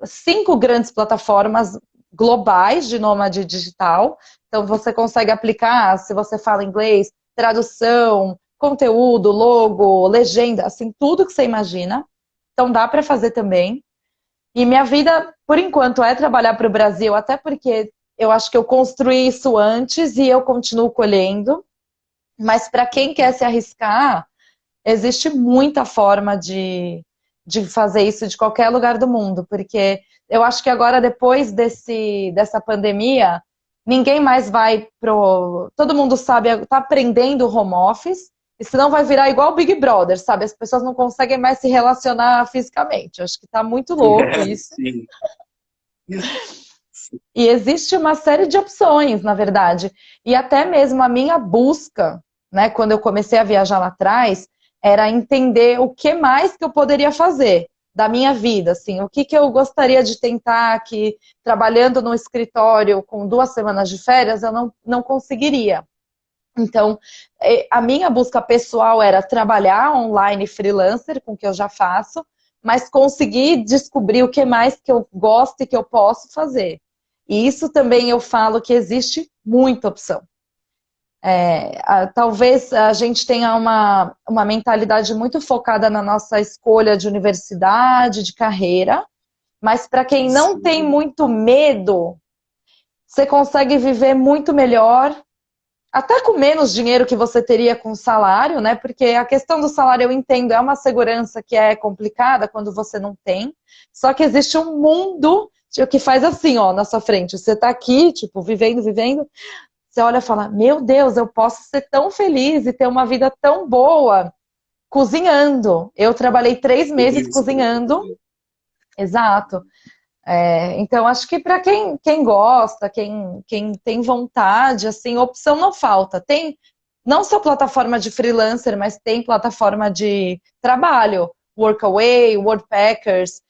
5 grandes plataformas globais de nômade digital. Então, você consegue aplicar, se você fala inglês, tradução, conteúdo, logo, legenda, assim, tudo que você imagina. Então, dá para fazer também. E minha vida, por enquanto, é trabalhar para o Brasil, até porque eu acho que eu construí isso antes e eu continuo colhendo. Mas para quem quer se arriscar, existe muita forma de de fazer isso de qualquer lugar do mundo, porque eu acho que agora, depois dessa pandemia, ninguém mais vai pro... Todo mundo sabe, tá aprendendo o home office, e senão vai virar igual o Big Brother, sabe? As pessoas não conseguem mais se relacionar fisicamente. Eu acho que tá muito louco isso. Sim. E existe uma série de opções, na verdade. E até mesmo a minha busca, né, quando eu comecei a viajar lá atrás, era entender o que mais que eu poderia fazer da minha vida, assim, o que que eu gostaria de tentar que trabalhando no escritório com 2 semanas de férias eu não conseguiria. Então, a minha busca pessoal era trabalhar online freelancer, com o que eu já faço, mas conseguir descobrir o que mais que eu gosto e que eu posso fazer. E isso também eu falo que existe muita opção. Talvez a gente tenha uma mentalidade muito focada na nossa escolha de universidade, de carreira, mas para quem não tem muito medo, você consegue viver muito melhor, até com menos dinheiro que você teria com o salário, né? Porque a questão do salário, eu entendo, é uma segurança que é complicada quando você não tem. Só que existe um mundo que faz assim, ó, na sua frente. Você tá aqui, tipo, vivendo, vivendo. Você olha e fala, meu Deus, eu posso ser tão feliz e ter uma vida tão boa cozinhando. Eu trabalhei 3 meses cozinhando. Exato. Então, acho que para quem gosta, quem tem vontade, assim, opção não falta. Tem não só plataforma de freelancer, mas tem plataforma de trabalho, Workaway, Worldpackers,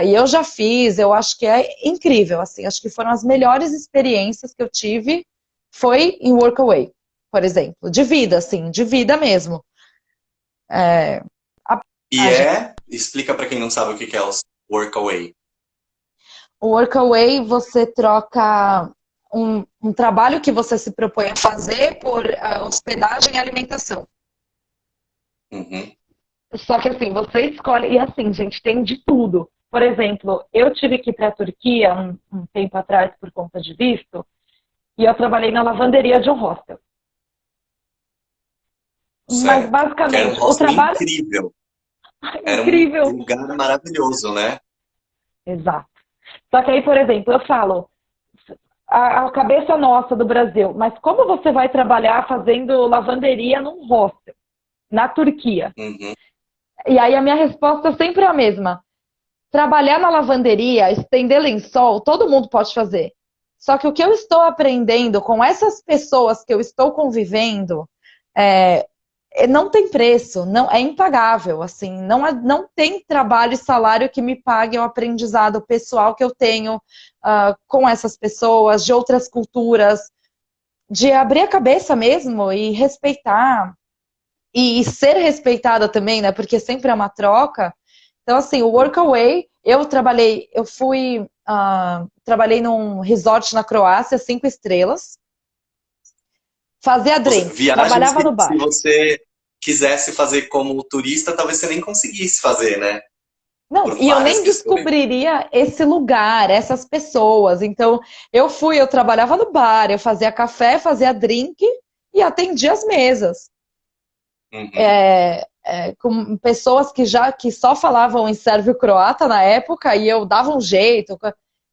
e eu já fiz, eu acho que é incrível, assim, acho que foram as melhores experiências que eu tive, foi em Workaway, por exemplo, de vida, assim, de vida mesmo. Explica para quem não sabe o que é o Workaway. O Workaway, você troca um trabalho que você se propõe a fazer por hospedagem e alimentação. Uhum. Só que assim, você escolhe, e assim, gente, tem de tudo. Por exemplo, eu tive que ir para a Turquia um tempo atrás por conta de visto, e eu trabalhei na lavanderia de um hostel. Mas Certo. Que era um basicamente, o hostel trabalho incrível. é Era um incrível. lugar maravilhoso, né? Exato. Só que aí, por exemplo, eu falo, a cabeça nossa do Brasil, mas como você vai trabalhar fazendo lavanderia num hostel, na Turquia? Uhum. E aí a minha resposta sempre é a mesma. Trabalhar na lavanderia, estender lençol, todo mundo pode fazer. Só que o que eu estou aprendendo com essas pessoas que eu estou convivendo, não tem preço, não é impagável, assim, não tem trabalho e salário que me pague o aprendizado pessoal que eu tenho com essas pessoas, de outras culturas, de abrir a cabeça mesmo e respeitar, e ser respeitada também, né, porque sempre é uma troca. Então, assim, o Workaway, trabalhei num resort na Croácia, 5 estrelas, fazia drinks, Viagens trabalhava que no se bar. você quisesse fazer como turista, talvez você nem conseguisse fazer, né? Não, Por e eu várias nem questões. descobriria esse lugar, essas pessoas. Então, eu trabalhava no bar, eu fazia café, fazia drink e atendia as mesas. Uhum. Com pessoas que só falavam em sérvio-croata na época e eu dava um jeito.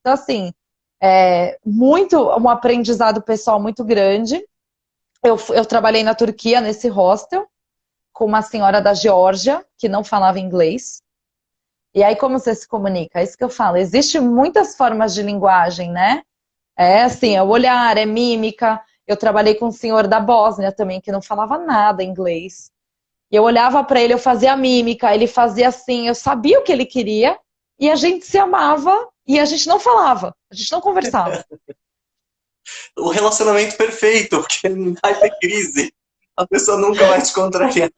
Então, assim, um aprendizado pessoal muito grande. Eu trabalhei na Turquia, nesse hostel, com uma senhora da Geórgia, que não falava inglês. E aí, como você se comunica? É isso que eu falo. Existem muitas formas de linguagem, né? É assim, é o olhar, é mímica. Eu trabalhei com um senhor da Bósnia também, que não falava nada inglês. E eu olhava para ele, eu fazia mímica, ele fazia assim, eu sabia o que ele queria, e a gente se amava, e a gente não falava, a gente não conversava. O relacionamento perfeito, porque não vai ter crise. A pessoa nunca vai te contrariar.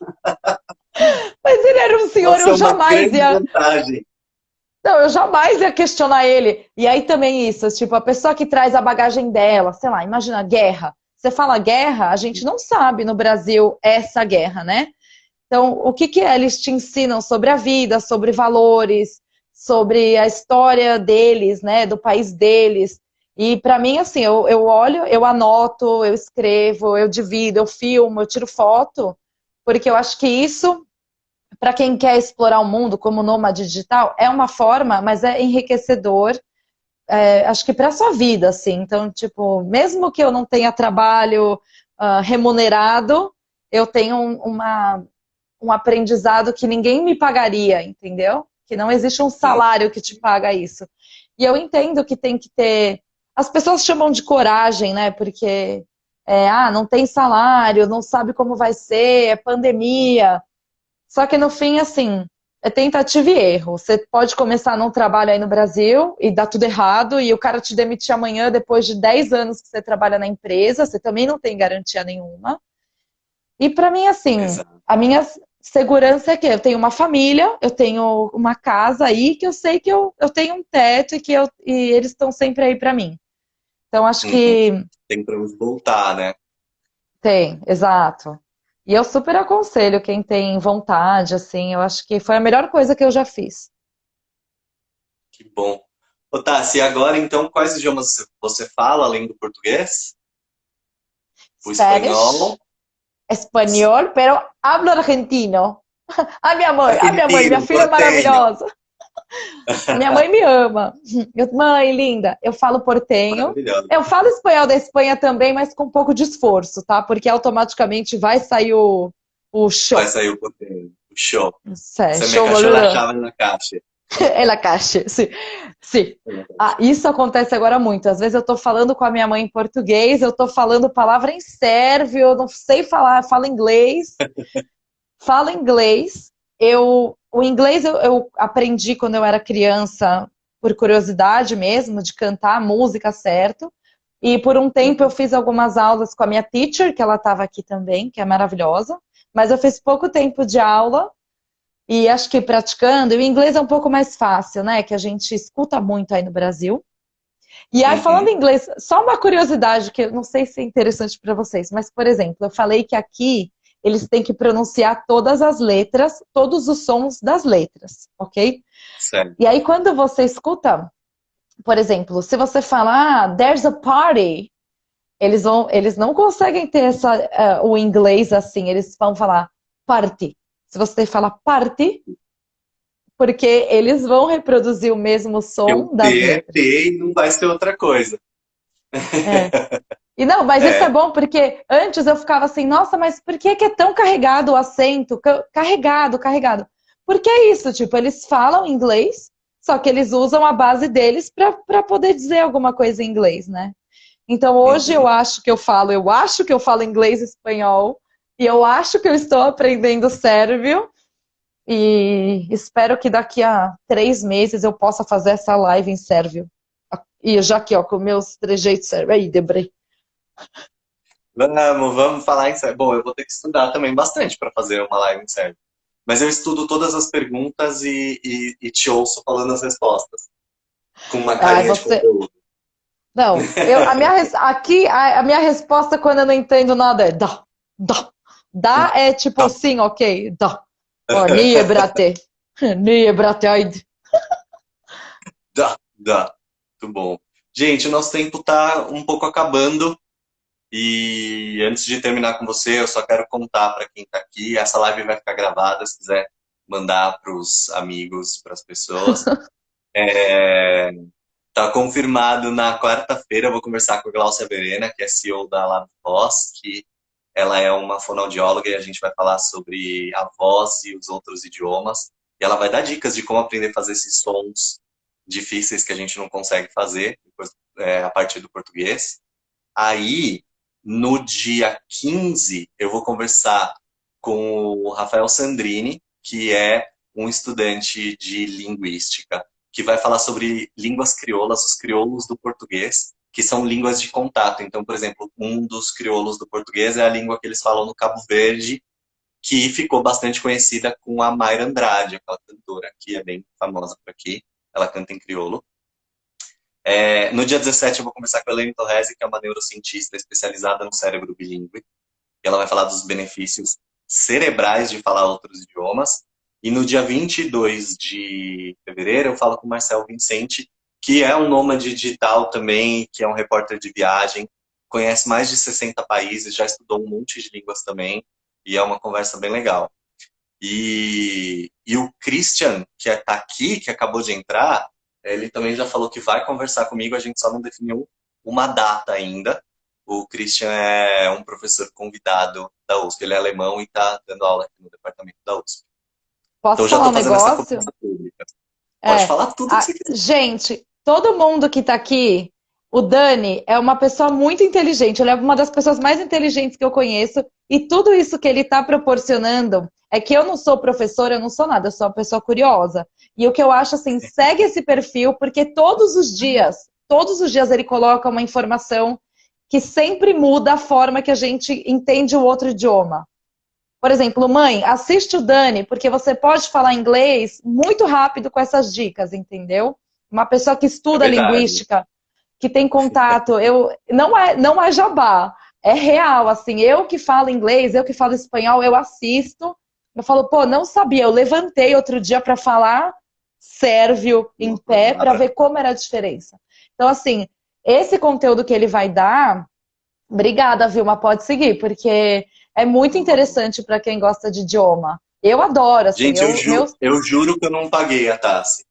Mas ele era um senhor, Essa é uma grande vantagem. Não, eu jamais ia questionar ele. E aí também isso, tipo, a pessoa que traz a bagagem dela, sei lá, imagina, guerra. Você fala guerra, a gente não sabe no Brasil essa guerra, né? Então, o que eles te ensinam sobre a vida, sobre valores, sobre a história deles, né, do país deles. E para mim, assim, eu olho, eu anoto, eu escrevo, eu divido, eu filmo, eu tiro foto, porque eu acho que isso para quem quer explorar o mundo como nômade digital, é uma forma, mas é enriquecedor, acho que para a sua vida, assim. Então, tipo, mesmo que eu não tenha trabalho remunerado, eu tenho um aprendizado que ninguém me pagaria, entendeu? Que não existe um Sim. salário que te paga isso. E eu entendo que tem que ter. As pessoas chamam de coragem, né? Porque não tem salário, não sabe como vai ser, é pandemia. Só que no fim, assim, é tentativa e erro. Você pode começar num trabalho aí no Brasil e dar tudo errado, e o cara te demitir amanhã depois de 10 anos que você trabalha na empresa, você também não tem garantia nenhuma. E para mim, assim, Exato. a minha segurança é que eu tenho uma família, eu tenho uma casa aí, que eu sei que eu tenho um teto e eles estão sempre aí para mim. Então, acho Uhum. que Tem pra onde voltar, né? tem, exato. E eu super aconselho quem tem vontade, assim, eu acho que foi a melhor coisa que eu já fiz. Que bom. Ô, Tassi, e agora então, quais idiomas você fala além do português? O Spanish, espanhol? espanhol, pero hablo argentino. Minha Argentino, filha é porteño. maravilhosa. A minha mãe me ama. Mãe, linda, eu falo portenho. Maravilhoso. Eu falo espanhol da Espanha também, mas com um pouco de esforço, tá? Porque automaticamente vai sair o Vai show. sair o porteño. O show. Sé, Se me show, cachorro da boludo. chave na caixa. É la caixa, sim. Sim. Isso acontece agora muito. Às vezes eu tô falando com a minha mãe em português, eu tô falando palavra em sérvio, eu não sei falar, falo inglês. O inglês eu aprendi quando eu era criança, por curiosidade mesmo, de cantar a música certo. E por um tempo eu Uhum. fiz algumas aulas com a minha teacher, que ela estava aqui também, que é maravilhosa. Mas eu fiz pouco tempo de aula e acho que praticando, e o inglês é um pouco mais fácil, né? Que a gente escuta muito aí no Brasil. E aí, falando Uhum. em inglês, só uma curiosidade que eu não sei se é interessante para vocês, mas, por exemplo, eu falei que aqui eles têm que pronunciar todas as letras, todos os sons das letras, ok? Certo. E aí, quando você escuta, por exemplo, se você falar, there's a party, eles não conseguem ter o inglês assim, eles vão falar party. Se você fala party, porque eles vão reproduzir o mesmo Porque o som das T é letras. T e não vai ser outra coisa. É. E não, mas isso é É. bom porque antes eu ficava assim, nossa, mas por que que é tão carregado o acento? Carregado, carregado. Porque é isso, tipo, eles falam inglês, só que eles usam a base deles para poder dizer alguma coisa em inglês, né? Então hoje Uhum. eu acho que eu falo inglês e espanhol, e eu acho que eu estou aprendendo sérvio, e espero que daqui a 3 meses eu possa fazer essa live em sérvio. E já aqui, ó, com meus trejeitos sérvio. Aí, Debrei. Vamos falar em sério. Bom, eu vou ter que estudar também bastante para fazer uma live em sério. Mas eu estudo todas as perguntas e te ouço falando as respostas, com uma Ai, carinha de você. conteúdo. Não, aqui a minha resposta quando eu não entendo nada é dá, dá. Dá é tipo sim, ok, dá. Ó, nie brate. Nie brate, aide. Dá, dá. Muito bom. Gente, o nosso tempo tá um pouco acabando. E antes de terminar com você, eu só quero contar para quem está aqui. Essa live vai ficar gravada, se quiser mandar para os amigos, para as pessoas. Tá confirmado na quarta-feira, eu vou conversar com a Glaucia Verena, que é CEO da Lab Voz, que ela é uma fonoaudióloga e a gente vai falar sobre a voz e os outros idiomas. E ela vai dar dicas de como aprender a fazer esses sons difíceis que a gente não consegue fazer depois, a partir do português. Aí, no dia 15, eu vou conversar com o Rafael Sandrini, que é um estudante de linguística, que vai falar sobre línguas crioulas, os crioulos do português, que são línguas de contato. Então, por exemplo, um dos crioulos do português é a língua que eles falam no Cabo Verde, que ficou bastante conhecida com a Mayra Andrade, aquela cantora que é bem famosa por aqui. Ela canta em crioulo. No dia 17 eu vou conversar com a Elaine Torresi, que é uma neurocientista especializada no cérebro bilíngue. E ela vai falar dos benefícios cerebrais de falar outros idiomas. E no dia 22 de fevereiro eu falo com o Marcel Vincente, que é um nômade digital também, que é um repórter de viagem, conhece mais de 60 países, já estudou um monte de línguas também, e é uma conversa bem legal. E o Christian, que tá aqui, que acabou de entrar, ele também já falou que vai conversar comigo, a gente só não definiu uma data ainda. O Christian é um professor convidado da USP, ele é alemão e está dando aula aqui no departamento da USP. Então Posso eu já falar um estou fazendo essa negócio? cobrança pública. Pode É, falar tudo que você quiser. gente, todo mundo que tá aqui, o Dani é uma pessoa muito inteligente, ele é uma das pessoas mais inteligentes que eu conheço, e tudo isso que ele tá proporcionando é que eu não sou professora, eu não sou nada, eu sou uma pessoa curiosa. E o que eu acho assim, segue esse perfil, porque todos os dias ele coloca uma informação que sempre muda a forma que a gente entende o outro idioma. Por exemplo, mãe, assiste o Dani, porque você pode falar inglês muito rápido com essas dicas, entendeu? Uma pessoa que É estuda verdade. linguística, que tem contato, não é jabá, é real, assim, eu que falo inglês, eu que falo espanhol, eu assisto, eu falo, pô, não sabia, eu levantei outro dia para falar sérvio em Uma pé para palavra. ver como era a diferença. Então, assim, esse conteúdo que ele vai dar, obrigada, Vilma, pode seguir, porque é muito interessante para quem gosta de idioma. Eu adoro, assim, Gente, eu juro que eu não paguei a taça.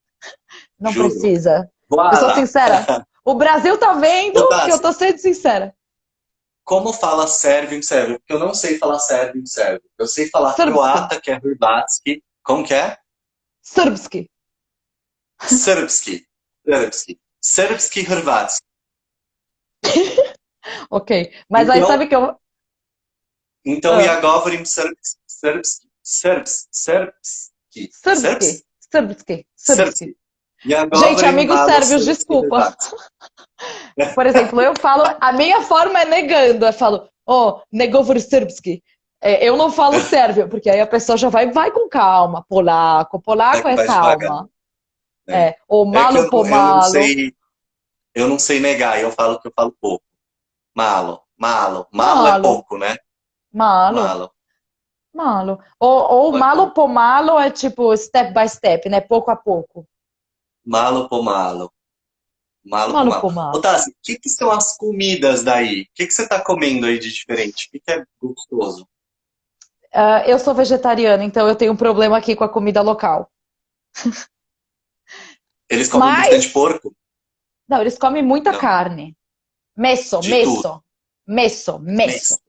não Juro. precisa. Eu sou Voila! sincera. O Brasil tá vendo Ô, que eu Tassi, tô sendo sincera. como fala sérvio em sérvio? Porque eu não sei falar sérvio em sérvio. Eu sei falar Srpski. croata, que é Hrvatski. Como que é? Srpski. Srpski. Srpski. Srpski Hrvatski. Ok. Mas aí Então, sabe que eu. então Ah, ja govorim srpski. Srpski. Srpski. Srpski? Srpski. Srpski. Srpski. Ja Gente, govorim amigos malo sérvios, srpski desculpa. Hrvatski. Por exemplo, eu falo. A minha forma é negando. Eu falo, oh, negovor srpski. É, eu não falo sérvio, porque aí a pessoa já vai com calma. Polaco. É Polaco que é vai devagar. calma. Né? É, o É que malo pomalo. eu não sei negar, eu falo que eu falo pouco. Malo, malo. Malo é Malo. pouco, né? Malo. Malo. Malo. Ou Malo é malo pouco. pomalo é tipo step by step, né? Pouco a pouco. Malo por malo. Malo por Malo malo. Ô, pomalo. Tassi, o que são as comidas daí? O que você tá comendo aí de diferente? O que é gostoso? Ah, eu sou vegetariana, então eu tenho um problema aqui com a comida local. Eles comem bastante Mas, porco? não, eles comem muita Não. carne. Messo, De tudo. messo, messo, messo. Mês.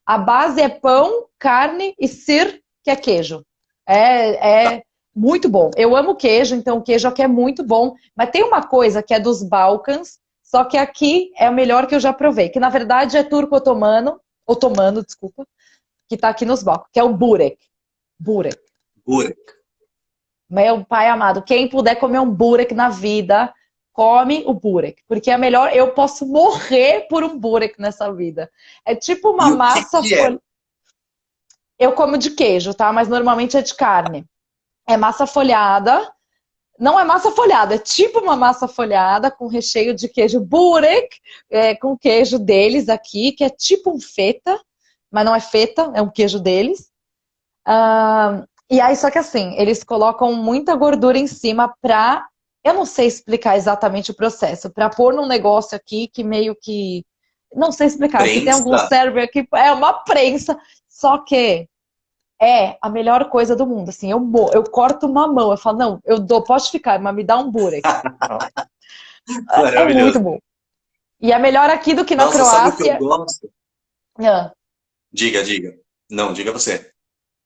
A base é pão, carne e sir, que é queijo. Tá. É muito bom. Eu amo queijo, então o queijo aqui é muito bom. Mas tem uma coisa que é dos Balcãs, só que aqui é o melhor que eu já provei, que na verdade é turco-otomano, desculpa, que tá aqui nos Balcãs, que é o burek. Burek. Burek. Meu pai amado, quem puder comer um burek na vida, come o burek, porque é melhor, eu posso morrer por um burek nessa vida. É tipo uma E o massa que é? folhada. Eu como de queijo, tá? Mas normalmente é de carne. É massa folhada. Não é massa folhada, é tipo uma massa folhada com recheio de queijo burek, com queijo deles aqui, que é tipo um feta, mas não é feta, é um queijo deles. E aí, só que assim, eles colocam muita gordura em cima pra. Eu não sei explicar exatamente o processo, pra pôr num negócio aqui que meio que. Não sei explicar. Se tem algum Prensa? cérebro aqui, é uma prensa. Só que é a melhor coisa do mundo. Assim, eu corto uma mão, eu falo, não, eu dou, pode ficar, mas me dá um burek. É muito Maravilhoso. bom. E é melhor aqui do que na Nossa, sabe o que eu Croácia. gosto? Ah, Diga, diga. Não, diga você.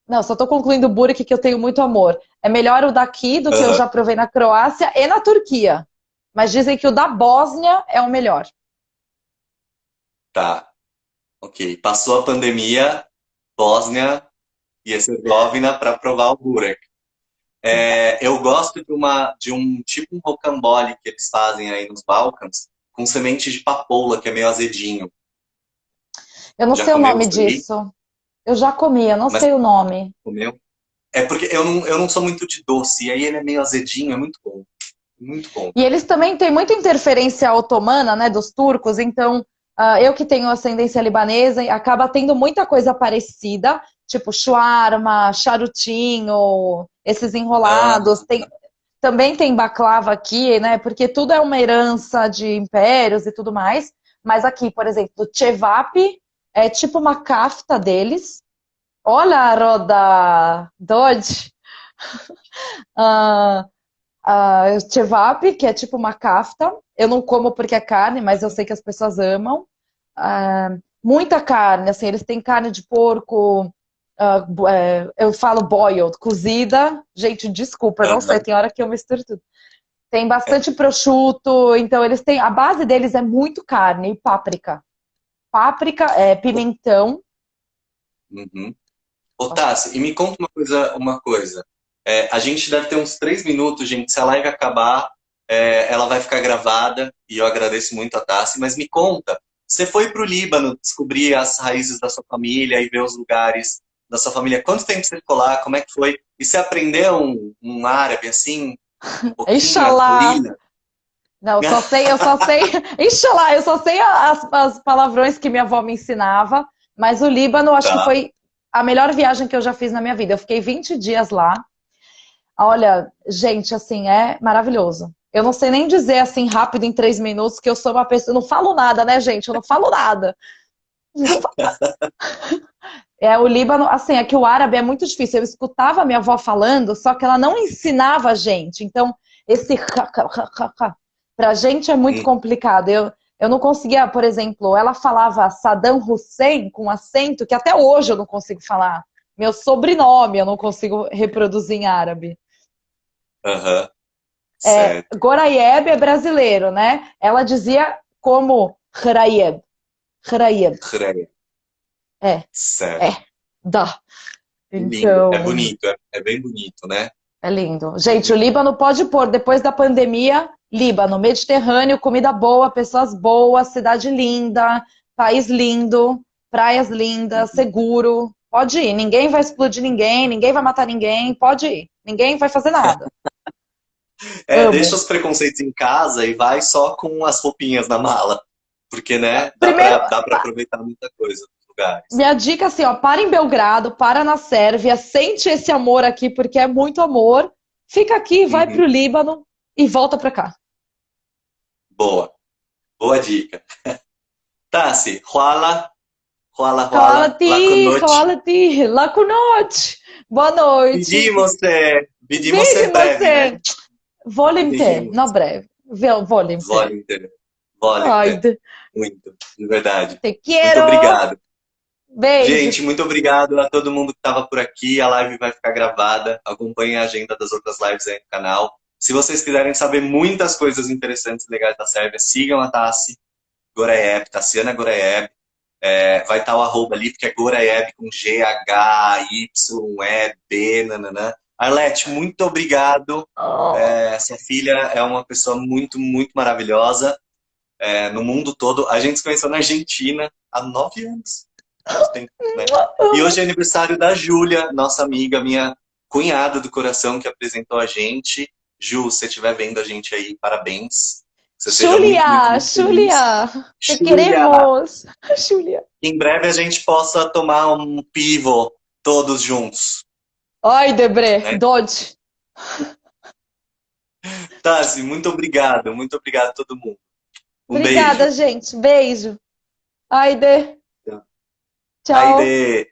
não, só tô concluindo o burek que eu tenho muito amor. É melhor o daqui do que eu Aham. já provei na Croácia e na Turquia. Mas dizem que o da Bósnia é o melhor. Tá. Ok. Passou a pandemia, Bósnia e Herzegovina para provar o burek. Eu gosto de um tipo um rocambole que eles fazem aí nos Balcãs, com semente de papoula, que é meio azedinho. Eu não Já sei o comeu nome isso aí? disso. Eu já comi, eu não Mas sei o nome. comeu? É porque eu não sou muito de doce, e aí ele é meio azedinho, é muito bom. Muito bom. E eles também têm muita interferência otomana, né, dos turcos, então eu que tenho ascendência libanesa, acaba tendo muita coisa parecida, tipo shawarma, charutinho, esses Ah, enrolados. Também tem baklava aqui, né, porque tudo é uma herança de impérios e tudo mais. Mas aqui, por exemplo, o cevap é tipo uma kafta deles, Olha, Roda Dodge. Ah, Chevap, que é tipo uma kafta. Eu não como porque é carne, mas eu sei que as pessoas amam. Muita carne, assim, eles têm carne de porco, eu falo boiled, cozida. Gente, desculpa, eu não sei, Aham. tem hora que eu misturo tudo. Tem bastante prosciutto, então eles têm. A base deles é muito carne e páprica. Páprica, pimentão. Uhum. Ô, Tassi, e me conta uma coisa. A gente deve ter uns 3 minutos, gente. Se a live acabar, ela vai ficar gravada e eu agradeço muito a Tassi. Mas me conta, você foi para o Líbano descobrir as raízes da sua família e ver os lugares da sua família. Quanto tempo você ficou lá? Como é que foi? E você aprendeu um árabe assim, um pouquinho, a Inshallah. colina? Não, eu só sei, Inshallah, eu só sei as palavrões que minha avó me ensinava, mas o Líbano acho que Tá. foi a melhor viagem que eu já fiz na minha vida. Eu fiquei 20 dias lá. Olha, gente, assim, é maravilhoso. Eu não sei nem dizer assim rápido em 3 minutos que eu sou uma pessoa. Eu não falo nada, né, gente? Eu não falo nada. Não fa- o Líbano, assim, é que o árabe é muito difícil. Eu escutava a minha avó falando, só que ela não ensinava a gente. Então, esse pra gente é muito Hum. complicado. Eu não conseguia, por exemplo, ela falava Saddam Hussein com acento que até hoje eu não consigo falar. Meu sobrenome eu não consigo reproduzir em árabe. Aham. Certo. Goraieb é brasileiro, né? Ela dizia como Hrayeb. Hrayeb. Creio. É, Certo. é, dá. Que lindo. É Então, bonito, é bem bonito, né? é lindo. É Gente, o bem... Líbano pode pôr, depois da pandemia, Líbano, Mediterrâneo, comida boa, pessoas boas, cidade linda, país lindo, praias lindas, Uhum. seguro. Pode ir, ninguém vai explodir ninguém, ninguém vai matar ninguém, pode ir. Ninguém vai fazer nada. Deixa Amo. os preconceitos em casa e vai só com as roupinhas na mala. Porque, né, dá Primeiro, pra, dá pra aproveitar muita coisa nos lugares. minha dica assim, ó, para em Belgrado, para na Sérvia, sente esse amor aqui porque é muito amor. Fica aqui, vai Uhum. pro Líbano e volta pra cá. Boa. Boa dica. Tassi, hvala, hvala, hvala, lako Hvala-ti, noite. hvala-ti, laku noć. Boa noite. Vidimo se Vidím breve, né? se. Volim te, Vidimo. na breve. Volim te. Volim te. Volim te. Ajde. Muito, de verdade. Te Muito quiero. obrigado. Beijo. Gente, muito obrigado a todo mundo que estava por aqui. A live vai ficar gravada. Acompanhe a agenda das outras lives aí no canal. Se vocês quiserem saber muitas coisas interessantes e legais da Sérvia, sigam a Tassi Goraieb, Tassiana Goraieb. Vai estar o arroba ali, porque é Goraieb com G-H-Y-E-B, nananã. Arlete, muito obrigado. Oh. Sua filha é uma pessoa muito, muito maravilhosa. No mundo todo. A gente se conheceu na Argentina há 9 anos. Faz tempo, né? E Amo. hoje é aniversário da Júlia, nossa amiga, minha cunhada do coração que apresentou a gente. Ju, se você estiver vendo a gente aí, parabéns. Que você seja muito, muito, Julia, muito feliz. Julia, te Júlia, queremos. Julia. em breve a gente possa tomar um pivo todos juntos, Ai, Debre, né? Dodge. Tassi, muito obrigado a todo mundo. Um Obrigada, beijo. gente. Beijo. Ai, De. Tchau. Aí,